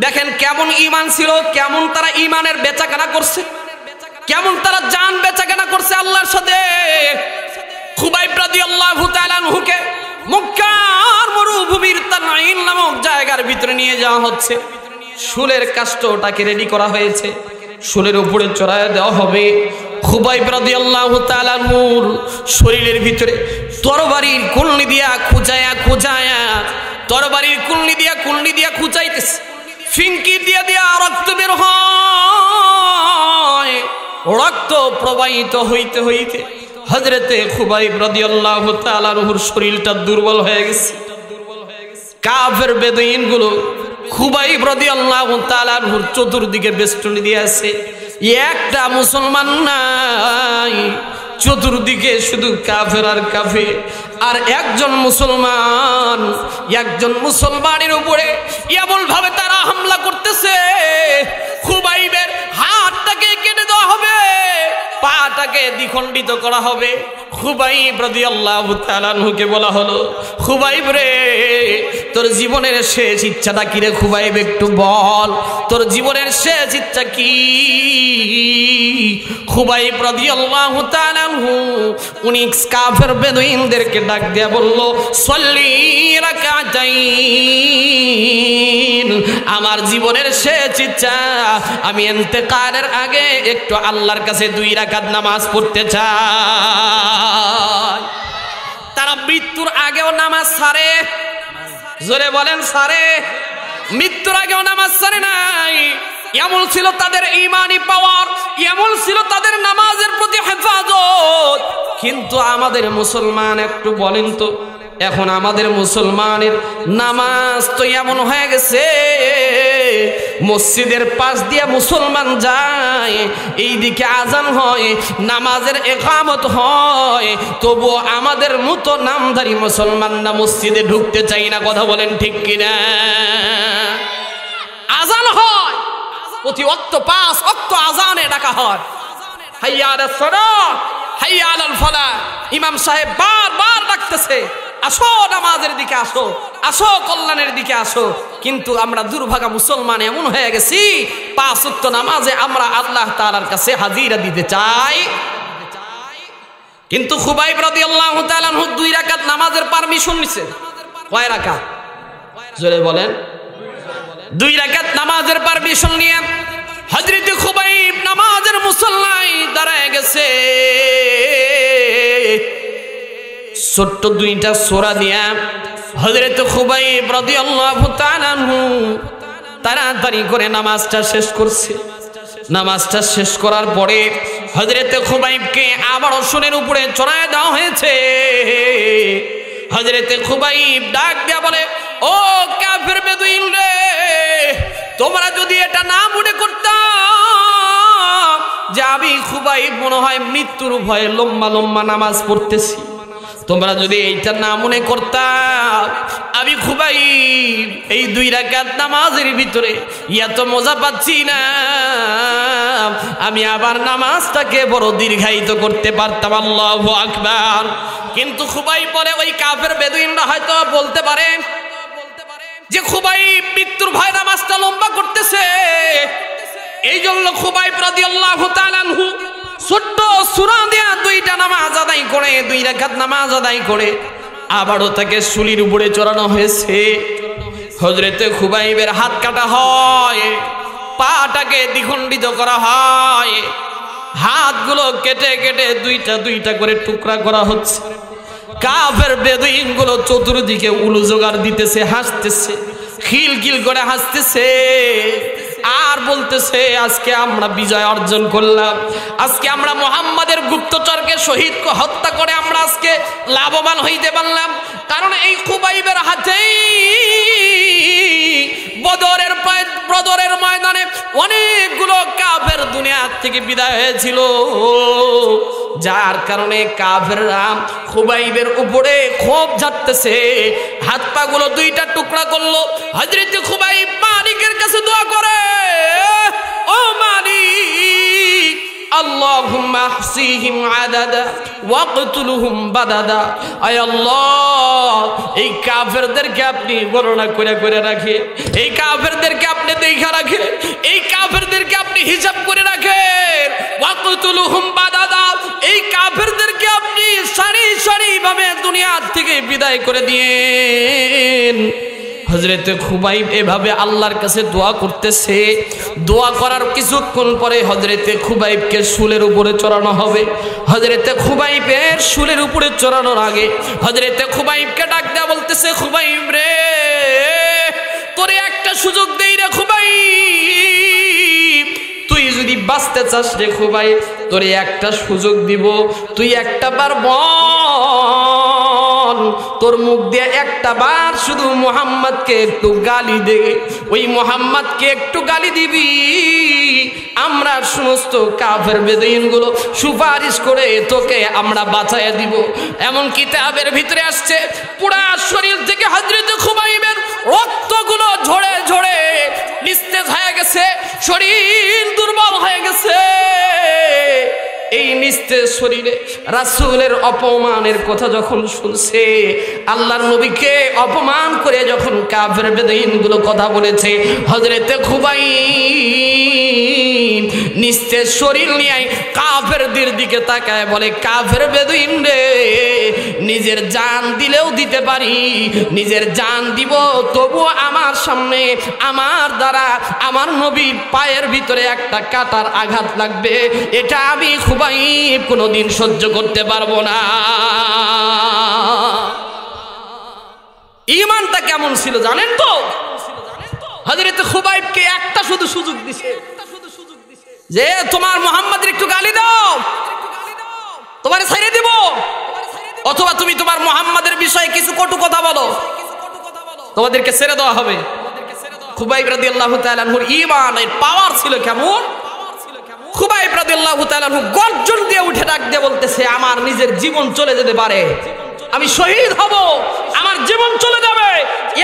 দেখেন কেমন ঈমান ছিল, কেমন তারা ঈমানের বেচাকেনা করছে, কেমন তারা জান বেচাকেনা করছে আল্লাহর সাথে। খুবাইব রাদিয়াল্লাহু তাআলা আনহুকে মক্কার মরুভূমির তানঈম নামক জায়গার ভিতরে নিয়ে যাওয়া হচ্ছে। শুলের কাষ্ঠটাকে রেডি করা হয়েছে, শুলের উপরে চড়ায় দেওয়া হবে। খুবাইব রাদিয়াল্লাহু তাআলা নূর শরীরের ভিতরে তরবারির কুলনি দিয়া খুঁজায়া তরবারির কুলনি দিয়া খুঁজাইতেছে। ফিঙ্কি দিয়া রক্ত বের হয়। রক্ত প্রবাহিত হইতে হইতে হযরতে খুবাইব রাদিয়াল্লাহু তাআলা নূর শরীরটা দুর্বল হয়ে গেছে। কাফের বেদুইনগুলো খুবাইব রাদিয়াল্লাহু তাআলা আনহুর চতুর্দিকে বেষ্টনী দিয়ে আছে, একটা মুসলমান নাই, চতুর্দিকে শুধু কাফের আর কাফের। আর একজন মুসলমানের উপরে এমন ভাবে তারা হামলা করতেছে, খুবাইবের হাতটাকে কেটে দেওয়া হবে, পাটাকে দ্বিখণ্ডিত করা হবে। খুবাইব রাদিয়াল্লাহু তাআলা আনহুকে বলা হলো, খুবাইব রে, তোর জীবনের শেষ ইচ্ছাটা কি রে? খুবাইব একটু বল, তোর জীবনের শেষ ইচ্ছা কি? খুবাইব রাদিয়াল্লাহু তাআলা আনহু উনি কাফের বেদুইনদেরকে ডাক দিয়া বলল, সল্লি রাকাতাইন, আমার জীবনের শেষ ইচ্ছা, আমি ইন্তেকালের আগে একটু আল্লাহর কাছে 2 রাকাত নামাজ পড়তে চাই। তারা মৃত্যুর আগেও নামাজ ছাড়ে। জোরে বলেন ছাড়ে? মৃত্যুর আগেও নামাজ ছাড়ে নাই। এমন ছিল তাদের ঈমানি পাওয়ার, এমন ছিল তাদের নামাজের প্রতি হেফাজত। কিন্তু আমাদের মুসলমান, একটু বলেন তো, এখন আমাদের মুসলমানের নামাজ তো এমন হয়ে গেছে, মসজিদের পাশ দিয়ে মুসলমান যায়, এইদিকে আজান হয়, নামাজের ইকামত হয়, তবু আমাদের মতো নামধারী মুসলমানরা মসজিদে ঢুকতে চাই না। কথা বলেন ঠিক কিনা? আজান হয় প্রতি ওয়াক্ত, 5 ওয়াক্ত আজানে ডাকা হয়, হাইয়া আলাস সালাহ, হাইয়া আলাল ফালাহ। ইমাম সাহেব বারবার ডাকতেছে, আসো নামাজের দিকে আসো, আসো কল্যাণের দিকে আসো। কিন্তু আমরা দুর্ভাগা মুসলমান এমন হয়ে গেছি, 5 ওয়াক্ত নামাজে আমরা আল্লাহ তাআলার কাছে হাজিরা দিতে চাই। কিন্তু খুবাইব রাদিয়াল্লাহু তাআলা আনহু 2 রাকাত নামাজের পারমিশন নিছে। কয় রাকাত? জোরে বলেন। 2 রাকাত নামাজের পারমিশন নিয়ে হযরত খুবাইব নামাজের মুসল্লায় দাঁড়ায় গেছে। ছোট্ট 2টা সূরা দিয়া হযরত খুবাইব রাদিয়াল্লাহু তাআলা আনহু তাড়াতাড়ি করে নামাজটা শেষ করছে। নামাজটা শেষ করার পরে হযরত খুবাইবকে আবার শুলের উপরে চড়ায় দেওয়া হয়েছে। হযরত খুবাইব ডাক দিয়া বলে, ও কাফের বেদুইন রে, তোমরা যদি এটা না মনে করতাম আমি খুবাইব মনে হয় মৃত্যুর ভয়ে লম্বা লম্বা নামাজ পড়তেছি। তোমরা যদি এইটা না মনে করতাম, আমি খুবাইব এই 2 রাকাত নামাজের ভিতরে এত মজা পাচ্ছি না, আমি আবার নামাজটাকে বড় দীর্ঘায়িত করতে পারতাম। আল্লাহু আকবার। কিন্তু খুবাইব বলে, ওই কাফের বেদুইনরা হয়তো বলতে পারে যে খুবাইব মৃত্যুর ভয় নামাজটা লম্বা করতেছে, এই জন্য খুবাইব রাদিয়াল্লাহু তাআলা আনহু ছোট্ট সূরা দিয়া 2টা নামাজ আদায় করে, 2 রাকাত নামাজ আদায় করে আবারও তাকে শুলির উপরে চড়ানো হয়েছে। হযরতে খুবাইবের হাত কাটা হয়, পাটাকে দ্বিখণ্ডিত করা হয়, হাতগুলো কেটে কেটে 2টা করে টুকরা করা হচ্ছে। কাফের বেদুইনগুলো চতুর্দিকে উলু জোগাড় দিতেছে, হাসতেছে, খিলখিল করে হাসতেছে আর বলতেছে, আজকে আমরা বিজয় অর্জন করলাম, আজকে আমরা মুহাম্মাদের গুপ্তচরকে শহীদ হত্যা করে আমরা আজকে লাভবান হইতে পারলাম। কারণ এই খুবাইবের হাতেই বদরের ময়দানে অনেকগুলো কাফের দুনিয়া থেকে বিদায় হয়েছিল, যার কারণে কাফেররা খুবাইবের উপরে ক্ষোভ ঝাড়তেছে, হাত পা গুলো 2টা টুকরা করলো। হযরত খুবাইব মালিকের কাছে দোয়া করে, ও মালিক, আল্লাহুম্মা আহসিহিম আদাদা ওয়াকতুলহুম বাদাদা। আয় আল্লাহ, এই কাফেরদেরকে আপনি গণনা করে করে রাখেন, এই কাফেরদেরকে আপনি দেখা রাখেন, এই কাফেরদেরকে আপনি হিসাব করে রাখেন। ওয়াকতুলহুম বাদাদা, এই কাফেরদেরকে আপনি সারি সারি ভাবে দুনিয়া থেকে বিদায় করে দিয়েন। হযরতে খুবাইব এভাবে আল্লাহর কাছে দোয়া করতেছে। দোয়া করার কিছুক্ষণ পরে হযরতে খুবাইবকে শুলের উপরে চড়ানো হবে। হযরতে খুবাইবের শুলের উপরে চড়ানোর আগে হযরতে খুবাইবকে ডাক দেয়া বলতেছে, খুবাইব রে, তোরে একটা সুযোগ দেই রে খুবাইব, তুই যদি বাঁচতে চাস রে খুবাইব, তোরে একটা সুযোগ দিব, তুই একটা বার বল, তোর মুখ দিয়ে একটা বার শুধু মুহাম্মদকে একটু গালি দে, ওই মুহাম্মদকে একটু গালি দিবি, আমরা সমস্ত কাফের বেদুইনগুলো সুপারিশ করে তোকে আমরা বাঁচাইয়া দিব। এমন কিতাবের ভিতরে আসছে, পুরা শরীর থেকে হযরত খুবাইবের রক্তগুলো ঝরে ঝরে নিস্তেজ হয়ে গেছে, শরীর দুর্বল হয়ে গেছে। এই নিস্তেজ শরীরে রাসূলের অপমানের কথা যখন শুনছে, আল্লাহর নবীকে অপমান করে যখন কাফের বেদুইনগুলো কথা বলেছে, হযরতে খুবাইব নিস্তেজ শরীর নিয়ে কাফেরদের দিকে তাকায় বলে, কাফের বেদুইন রে, নিজের জান দিলেও দিতে পারি, নিজের জান দিব, তবুও আমার সামনে আমার দ্বারা আমার নবীর পায়ের ভিতরে একটা কাটার আঘাত লাগবে, এটা আমি খুবাইব কোনোদিন সহ্য করতে পারবো না। ঈমানটা কেমন ছিল জানেন তো? হযরত খুবাইবকে একটা শুধু সুযোগ দিছে যে তোমার মুহাম্মাদের একটু গালি দাও, তোমারে ছেড়ে দিব, অথবা তুমি তোমার মুহাম্মাদের বিষয়ে কিছু কটু কথা বলো, তোমাদেরকে ছেড়ে দেওয়া হবে। খুবাইব রাদিয়াল্লাহু তাআলা আনহুর ঈমানের পাওয়ার ছিল কেমন? খুবাইব রাদিয়াল্লাহু তাআলা আনহু গর্জন দিয়ে উঠে ডাক দিয়ে বলতেছে, আমার নিজের জীবন চলে যেতে পারে, আমি শহীদ হব, আমার জীবন চলে যাবে,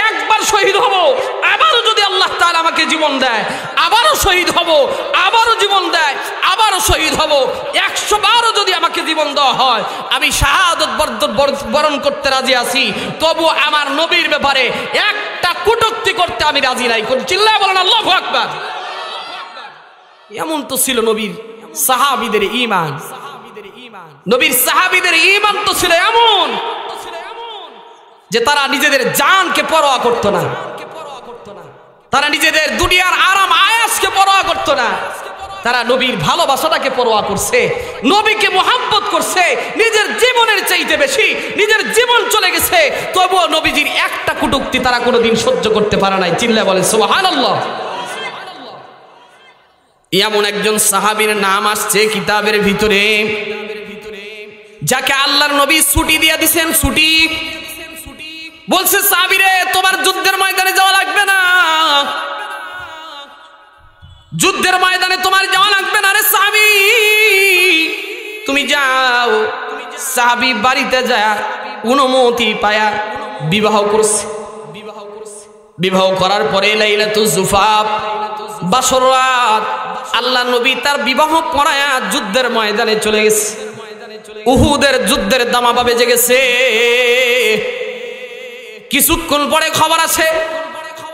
একবার শহীদ হব, আবারও যদি আল্লাহ তাআলা আমাকে জীবন দেয় আবারও শহীদ হব, আবারও জীবন দেয় আবারও শহীদ হব, 100 বারও যদি আমাকে জীবন দেওয়া হয় আমি শাহাদাত বরণ করতে রাজি আছি, তবু আমার নবীর ব্যাপারে একটা কটূক্তি করতে আমি রাজি নাই। চিল্লায় বলেন আল্লাহু আকবার। এমন তো ছিল নবীর সাহাবীদের ঈমান, নবীর সাহাবীদের ঈমান তো ছিল এমন যে তারা নিজেদের জানকে পরোয়া করত না, তারা নিজেদের দুনিয়ার আরাম আয়াসকে পরোয়া করত না, তারা নবীর ভালোবাসাটাকে পরোয়া করছে, নবীকে মুহাব্বত করছে নিজের জীবনের চাইতে বেশি, নিজের জীবন চলে গেছে তবুও নবীজির একটা কটূক্তি তারা কোনোদিন সহ্য করতে পারে নাই। চিল্লায় বলেন সুবহানাল্লাহ। এমন একজন সাহাবীর নাম আসছে কিতাবের ভিতরে, যাকে আল্লাহর নবী ছুটি দিয়ে দিয়েছেন, ছুটি বলছে, সাহাবীরে তোমার যুদ্ধের ময়দানে যাওয়া লাগবে না, যুদ্ধের ময়দানে তোমার যাওয়া লাগবে না রে সাহাবী, তুমি যাও। সাহাবী বাড়িতে যায় অনুমতি পায়া বিবাহ করছে। বিবাহ করার পরে লাইলাতুল জুফাফ বাসর রাত আল্লাহ নবী তার বিবাহ পড়ায়া যুদ্ধের ময়দানে চলে গেছে। উহুদের যুদ্ধের দামামা বেজে গেছে। কিছুক্ষণ পরে খবর আছে,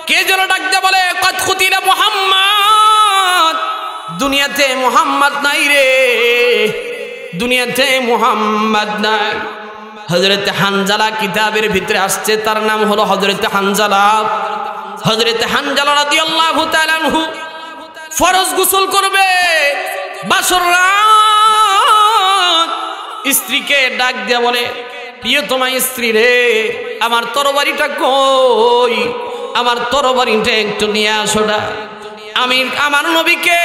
কে যেন ডাক দিয়ে বলে, কদ কুতিলা মুহাম্মদ, দুনিয়াতে মুহাম্মদ নাই রে, দুনিয়াতে মুহাম্মদ নাই। হযরতে হানজালা কিতাবের ভিতরে আসছে, তার নাম হলো হযরতে হানজালা। হযরতে হানজালা রাদিয়াল্লাহু তাআলা আনহু ফরজ গোসল করবে বাসর রাত। স্ত্রীকে ডাক দিয়ে বলে, প্রিয়তমা স্ত্রী রে, আমার তরবারিটা কই, আমার তরবারিটা একটু নিয়ে আসো না। আমি আমার নবীকে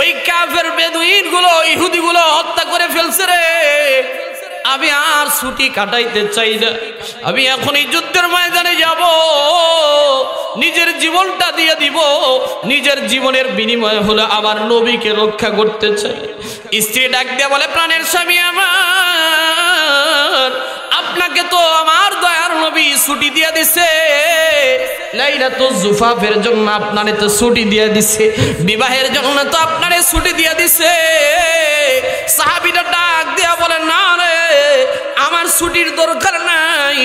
ওই কাফের বেদুইন গুলো, ইহুদি গুলো হত্যা করে ফেলছে রে। আমি আর ছুটি কাটাইতে চাই না, আমি এখন এই যুদ্ধের ময়দানে যাব, নিজের জীবনটা দিয়ে দিব। নিজের জীবনের বিনিময় হলো আমার নবীকে রক্ষা করতে চাই। স্ত্রী ডাক দিয়ে বলে, প্রাণের স্বামী আমার, আপনাকে তো আমার দয়ার নবী ছুটি দিয়ে দিছে, লাইলাতুল জুফাফের জন্য আপনারে তো ছুটি দিয়ে দিছে, বিবাহের জন্য তো আপনারে ছুটি দিয়ে দিছে। সাহাবীরা ডাক দিয়া বলে, না রে, আমার ছুটির দরকার নাই।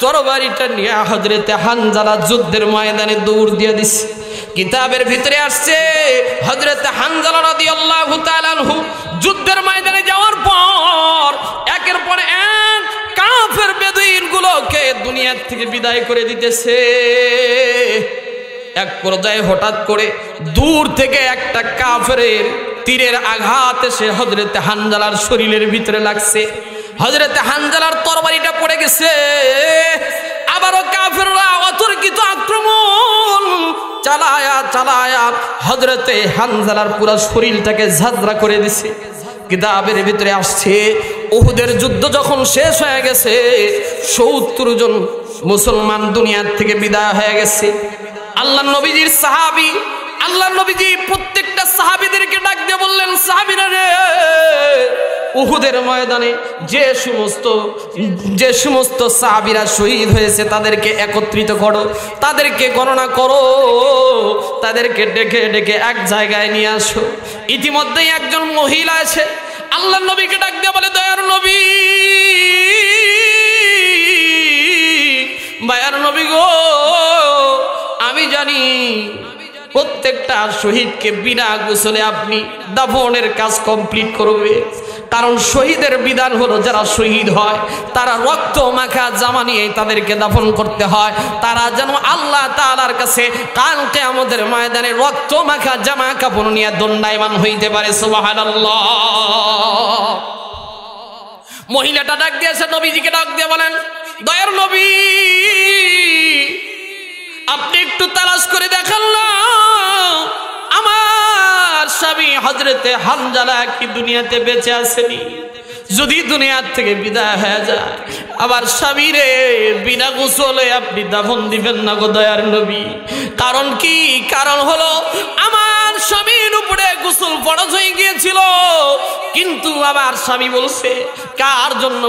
তরবারিটা নিয়ে হযরতে হানজালা যুদ্ধের ময়দানে দৌড় দিয়ে দিছে। কিতাবের ভিতরে আসছে, হযরতে হানজালা রাদিয়াল্লাহু তাআলা আনহু যুদ্ধের ময়দানে যাওয়ার পর একের পর এক কাফের বেদুইন গুলোকে দুনিয়া থেকে বিদায় করে দিতেছে। এক পর্যায়ে হঠাৎ করে দূর থেকে একটা কাফেরের তীরের আঘাত এসে হযরতে হানজালার শরীরের ভিতরে লাগছে। হযরতে হানজালার তরবারিটা পড়ে গেছে। আবারও কাফেররা অতর্কিত আক্রমণ চালায়া চালায়া হযরতে হানজালার পুরো শরীরটাকে ঝাঁঝরা করে দিছে। কিতাবের ভিতরে আসছে, উহুদের যুদ্ধ যখন শেষ হয়ে গেছে, ৭০ জন মুসলমান দুনিয়ার থেকে বিদায় হয়ে গেছে। আল্লাহ নবীজির সাহাবী, আল্লাহ নবীজি প্রত্যেকটা সাহাবীদেরকে ডাক দিয়ে বললেন, সাহাবীরা রে, উহুদের ময়দানে যে সমস্ত সাহাবীরা শহীদ হয়েছে তাদেরকে একত্রিত করো, তাদেরকে গণনা করো, তাদেরকে ডেকে ডেকে এক জায়গায় নিয়ে আসো। ইতিমধ্যেই একজন মহিলা আছে, আল্লাহ নবীকে ডাক দিয়ে বলে, দয়ার নবী, মায়ার নবী গো, আমি জানি প্রত্যেকটা শহীদকে বিনা গোসলে আপনি দাফনের কাজ কমপ্লিট করবে। কারণ শহীদের বিধান হলো, যারা শহীদ হয় তারা রক্ত মাখা জামা নিয়ে তাদেরকে দাফন করতে হয়। তারা যেন আল্লাহ তাআলার কাছে কাল কিয়ামতের ময়দানে রক্ত মাখা জামা কাপড় নিয়ে দণ্ডায়মান হইতে পারে। সুবহানাল্লাহ। মহিলাটা ডাক দিয়েছে, নবীজিকে ডাক দিয়ে বলেন, দয়ার নবী, আপনি একটু তালাশ করে দেখান না, আমার স্বামী হযরতে হানজালা কি দুনিয়াতে বেঁচে আসেনি? যদি দুনিয়ার থেকে বিদায় হয়ে যায়, আবার স্বামীরে বিনা গোসলে আপনি দাফন দিবেন না গো দয়ার নবী। কারণ কি? কারণ হলো আমার স্বামীর উপরে গোসল ফরজ হয়ে গিয়েছিল, কিন্তু আমার স্বামী বলছে, কার জন্য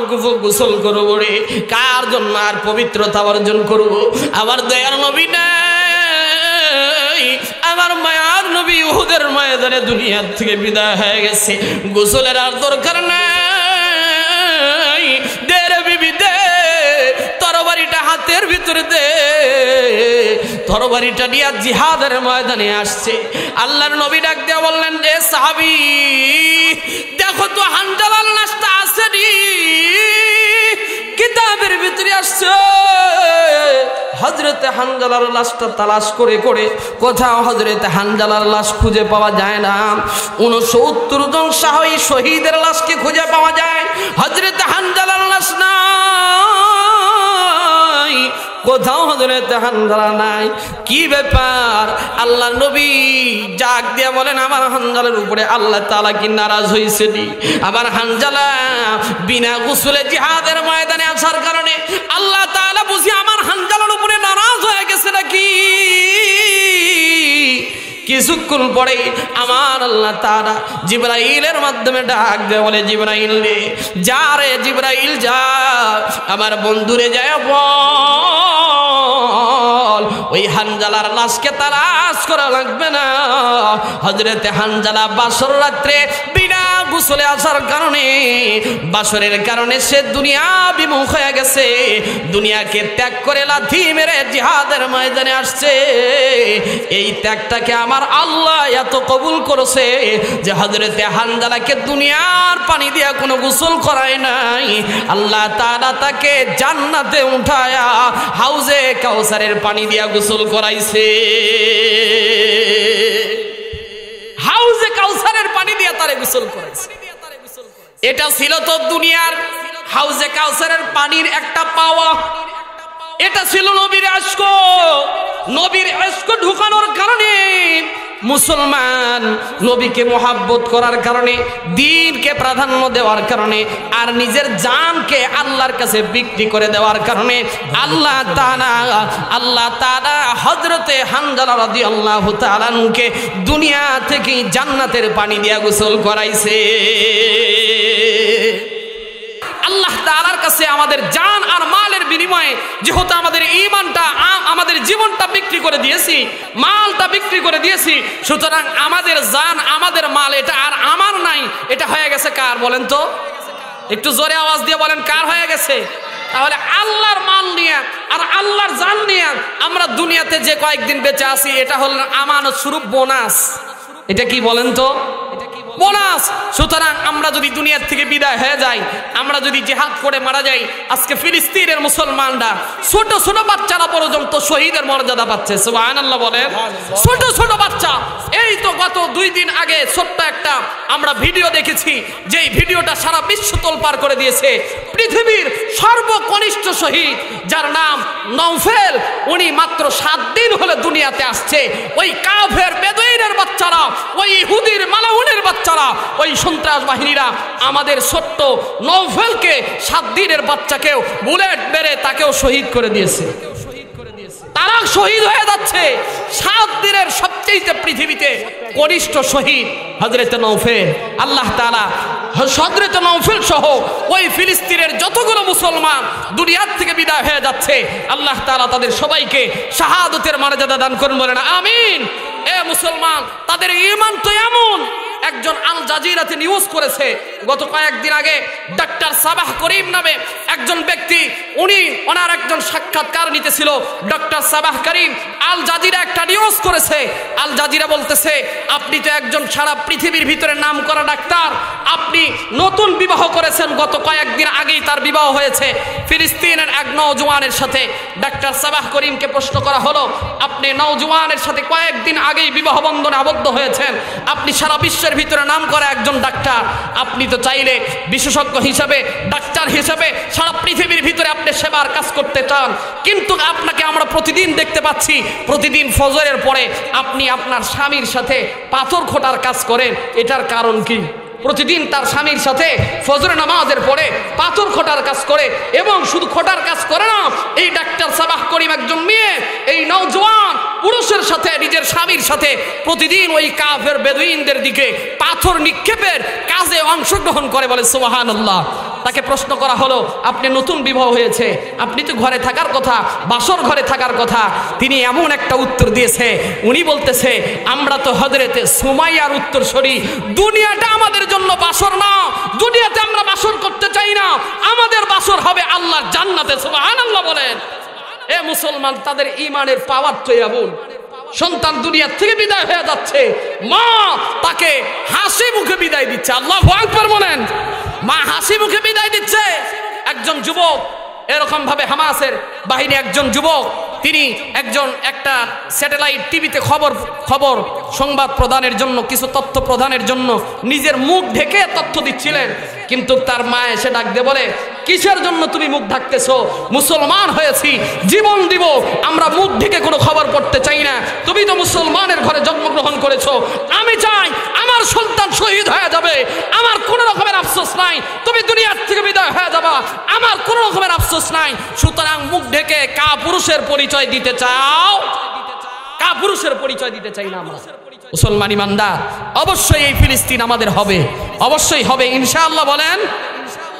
গোসল করবো রে, কার জন্য আর পবিত্রতা অর্জন করবো? আমার দয়ার নবী নাই, আমার মায়ার নবী উহুদের ময়দানে দুনিয়ার থেকে বিদায় হয়ে গেছে, গোসলের আর দরকার নাই। দে রে বিবি দে, তরবারিটা হাতের ভিতরে দে। তরবারিটা নিয়ে জিহাদের ময়দানে আসছে। আল্লাহর নবী ডাক দিয়ে বললেন, যে সাহাবী, দেখো তো হানজালার লাশটা আসেনি। কিতাবের ভিতরে আসছে, হযরতে হানজালার লাশটা তালাশ করে করে কোথাও হযরতে হানজালার লাশ খুঁজে পাওয়া যায় না। ৬৯ জন শহীদের লাশকে খুঁজে পাওয়া যায়, হযরতে হানজালার লাশ নাই, কোথাও হযরতে হানজালা নাই। কি ব্যাপার? আল্লাহ নবী ডাক দিয়ে বলেন, আমার হানজালার উপরে আল্লাহ তাআলা কি নারাজ হয়েছেনি? আমার হানজালা বিনা গোসলে জিহাদের ময়দানে আসার কারণে আল্লাহ তাআলা বুঝি আমার হানজালার উপরে নারাজ হয়ে গেছে নাকি? কি কিছুক্ষণ পরে আমার আল্লাহ তাআলা জিবরাইলের মাধ্যমে ডাক দেয়, বলে জিবরাইল রে যা রে জিবরাইল যা, আমার বন্ধুরে যায় বল ওই হানজালার লাশকে তালাশ করা লাগবে না। হযরতে হানজালা বাসর রাত্রে বিনা গোসলে আসার কারণে, বাসরের কারণে সে দুনিয়া বিমুখ হয়ে গেছে, দুনিয়াকে ত্যাগ করে লাথি মেরে জিহাদের ময়দানে আসছে। এই ত্যাগটাকে আমার আল্লাহ এত কবুল করেছে যে হযরতে হানজালাকে দুনিয়ার পানি দিয়ে কোনো গোসল করায় নাই, আল্লাহ তাআলা তাকে জান্নাতে উঠায়া হাউজে কাউসারের পানি দিয়া গোসল করাইছে। হাউজে কাউসারের পানি দিয়া তারে গোসল করাইছে। এটা ছিল তো দুনিয়ার হাউজে কাউসারের পানির একটা পাওয়া, এটা ছিল নবীর আশক। নবীর আশক ঢুকানোর কারণে মুসলমান নবীকে মোহাব্বত করার কারণে, দ্বীনকে প্রাধান্য দেওয়ার কারণে, আর নিজের জানকে আল্লাহর কাছে বিক্রি করে দেওয়ার কারণে আল্লাহ তাআলা হযরতে হানজালা রাদিয়াল্লাহু তাআলা আনহুকে দুনিয়া থেকে জান্নাতের পানি দিয়া গোসল করাইছে। আল্লাহ তাআলার কাছে আমাদের জান আর মালের বিনিময়ে যেহেতু আমাদের ঈমানটা, আমাদের জীবনটা বিক্রি করে দিয়েছি, মালটা বিক্রি করে দিয়েছি, সুতরাং আমাদের জান আমাদের মাল এটা আর আমার নাই, এটা হয়ে গেছে কার বলেন তো? একটু জোরে আওয়াজ দিয়ে বলেন কার হয়ে গেছে? তাহলে আল্লাহর মাল নিয়ে আর আল্লাহর জান নিয়ে আমরা দুনিয়াতে যে কয়েকদিন বেঁচে আছি এটা হল আমানত স্বরূপ বোনাস। এটা কি বলেন তো? বোনাস। সুতরাং আমরা যদি দুনিয়ার থেকে বিদায় হয়ে যাই, আমরা যদি জিহাদ করে মারা যাই, আজকে ফিলিস্তিনের মুসলমানরা ছোট ছোট বাচ্চারা পর্যন্ত শহীদের মর্যাদা পাচ্ছে। সুবহানাল্লাহ বলেন। ছোট ছোট বাচ্চা, এই তো গত 2 দিন আগে ছোট্ট একটা আমরা ভিডিও দেখেছি, যেই ভিডিওটা সারা বিশ্ব তোলপাড় করে দিয়েছে। পৃথিবীর সর্বকনিষ্ঠ শহীদ যার নাম নওফেল, উনি মাত্র 7 দিন হলে দুনিয়াতে আসছে। ওই কাফের বেদুইনের বাচ্চারা, ওই ইহুদির মালাউনের বাচ্চারা, ওই সন্ত্রাস বাহিনীরা আমাদের ছোট্ট নওফেলকে 7 দিনের বাচ্চাকেও বুলেট মেরে তাকেও শহীদ করে দিয়েছে। তারা শহীদ হয়ে যাচ্ছে। 7 দিনের সবচেয়ে পৃথিবীতে কনিষ্ঠ শহীদ হযরতে নওফেল। আল্লাহ তাআলা হযরতে নওফেল সহ ওই ফিলিস্তিনের যতগুলো মুসলমান দুনিয়ার থেকে বিদায় হয়ে যাচ্ছে, আল্লাহ তাআলা তাদের সবাইকে শাহাদাতের মর্যাদা দান করুন, বলেন আমিন। এ মুসলমান, তাদের ঈমান তো এমন, একজন আল জাজিরাতে নিউজ করেছে গত কয়েকদিন আগে, ডাক্তার সাবাহ করিম নামে একজন ব্যক্তি, ওনার একজন সাক্ষাৎকার নিতেছিল doctor Sabah Karim. Al Jazeera একটা নিউজ করেছে। আল জাজিরা বলতেছে, আপনি তো একজন সারা পৃথিবীর ভিতরে নাম করা ডাক্তার, আপনি নতুন বিবাহ করেছেন, গত কয়েকদিন আগেই তার বিবাহ হয়েছে ফিলিস্তিনের এক নওজওয়ানের সাথে। ডাক্তার সাবাহ করিমকে প্রশ্ন করা হলো, আপনি নওজওয়ানের সাথে কয়েকদিন আগেই বিবাহ বন্ধনে আবদ্ধ হয়েছেন, আপনি সারা বিশ্বের ভিতরে নাম করা একজন ডাক্তার, আপনি তো চাইলে বিশেষজ্ঞ হিসাবে, ডাক্তার হিসাবে সারা পৃথিবীর ভিতরে আপনি সেবার কাজ করতে চান, কিন্তু আপনাকে আমরা প্রতিদিন দেখতে পাচ্ছি, প্রতিদিন ফজরের পরে আপনি আপনার স্বামীর সাথে পাথর খোঁটার কাজ করেন, এটার কারণ কি? প্রতিদিন তার স্বামীর সাথে ফজর নামাজের পরে পাথর খোঁটার কাজ করে, এবং শুধু খোঁটার কাজ করে না, এই ডাক্তার সাবাহ করিম একজন মেয়ে, এই নওজওয়ান পুরুষের সাথে, নিজের স্বামীর সাথে প্রতিদিন ওই কাফের বেদুইনদের দিকে পাথর নিক্ষেপের কাজে অংশগ্রহণ করে, বলে সুবহানাল্লাহ। তাকে প্রশ্ন করা হলো, আপনি নতুন বিবাহ হয়েছে, আপনি তো ঘরে থাকার কথা, বাসর ঘরে থাকার কথা। তিনি এমন একটা উত্তর দিয়েছে, উনি বলতেছে, আমরা তো হযরতে সুমাইয়ার উত্তরসূরি, দুনিয়াটা আমাদের জন্য বাসর না, দুনিয়াতে আমরা বাসর করতে চাই না, আমাদের বাসর হবে আল্লাহর জান্নাতে। সুবহানাল্লাহ বলেন। এ মুসলমান, তাদের ঈমানের পাওয়ার তো এমন, সন্তান দুনিয়া থেকে বিদায় হয়ে যাচ্ছে, মা তাকে হাসি মুখে বিদায় দিচ্ছে। আল্লাহু আকবার বলেন। মা হাসি মুখে বিদায় দিচ্ছে। একজন যুবক এরকম ভাবে হামাসের বাহিনী, একজন যুবক, তিনি একটা স্যাটেলাইট টিভিতে খবর সংবাদ প্রদানের জন্য, কিছু তথ্য প্রদানের জন্য নিজের মুখ ঢেকে তথ্য দিচ্ছিলেন, কিন্তু তার মা এসে ডাক দিয়ে বলে, কিসের জন্য তুমি মুখ ঢাকতেছো? মুসলমান হয়েছি, জীবন দিব, আমরা মুখ ঢেকে কোনো খবর পড়তে চাই না। তুমি তো মুসলমানের ঘরে জন্মগ্রহণ করেছো, আমি চাই আমার সন্তান শহীদ হয়ে যাবে, আমার কোনো রকমের আফসোস নাই। তুমি দুনিয়ার থেকে বিদায় হয়ে যাবা, আমার কোনো রকমের আফসোস নাই। সুতরাং মুখ ঢেকে কাপুরুষের পরিচয় দিতে চাও? কাপুরুষের পরিচয় দিতে চাই না আমরা। মুসলমান ইমানদার, অবশ্যই এই ফিলিস্তিন আমাদের হবে, অবশ্যই হবে ইনশাআল্লাহ। বলেন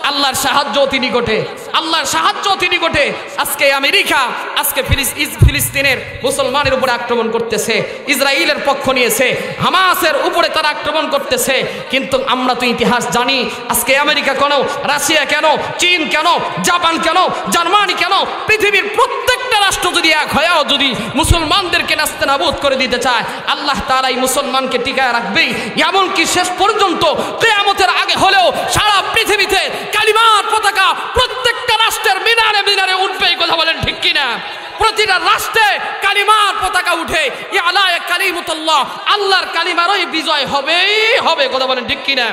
আল্লাহর সাহায্য অতি নিকটে, আল্লাহর সাহায্য অতি নিকটে। আজকে আমেরিকা আজকে ফিলিস্তিনের মুসলমানের উপরে আক্রমণ করতেছে, ইসরায়েলের পক্ষ নিয়েছে, হামাসের উপরে তারা আক্রমণ করতেছে। কিন্তু আমরা তো ইতিহাস জানি, আজকে আমেরিকা কেন, রাশিয়া কেন, চীন কেন, জাপান কেন, জার্মানি কেন, পৃথিবীর প্রত্যেকটা রাষ্ট্র যদি এক হয়েও যদি মুসলমানদেরকে নাস্তানাবুদ করে দিতে চায়, আল্লাহ তাআলা এই মুসলমানকে টিকায় রাখবেই। এমনকি শেষ পর্যন্ত কিয়ামতের আগে হলেও সারা পৃথিবীতে কালিমার পতাকা প্রত্যেকটা রাষ্ট্রের মিনারে মিনারে উঠবে। কথা বলেন ঠিক কিনা? প্রতিটা রাষ্ট্রে কালিমার পতাকা উঠে, ইয়া আলা কালিমাতুল্লাহ, আল্লাহর কালিমারই বিজয় হবেই হবে। কথা বলেন ঠিক কিনা?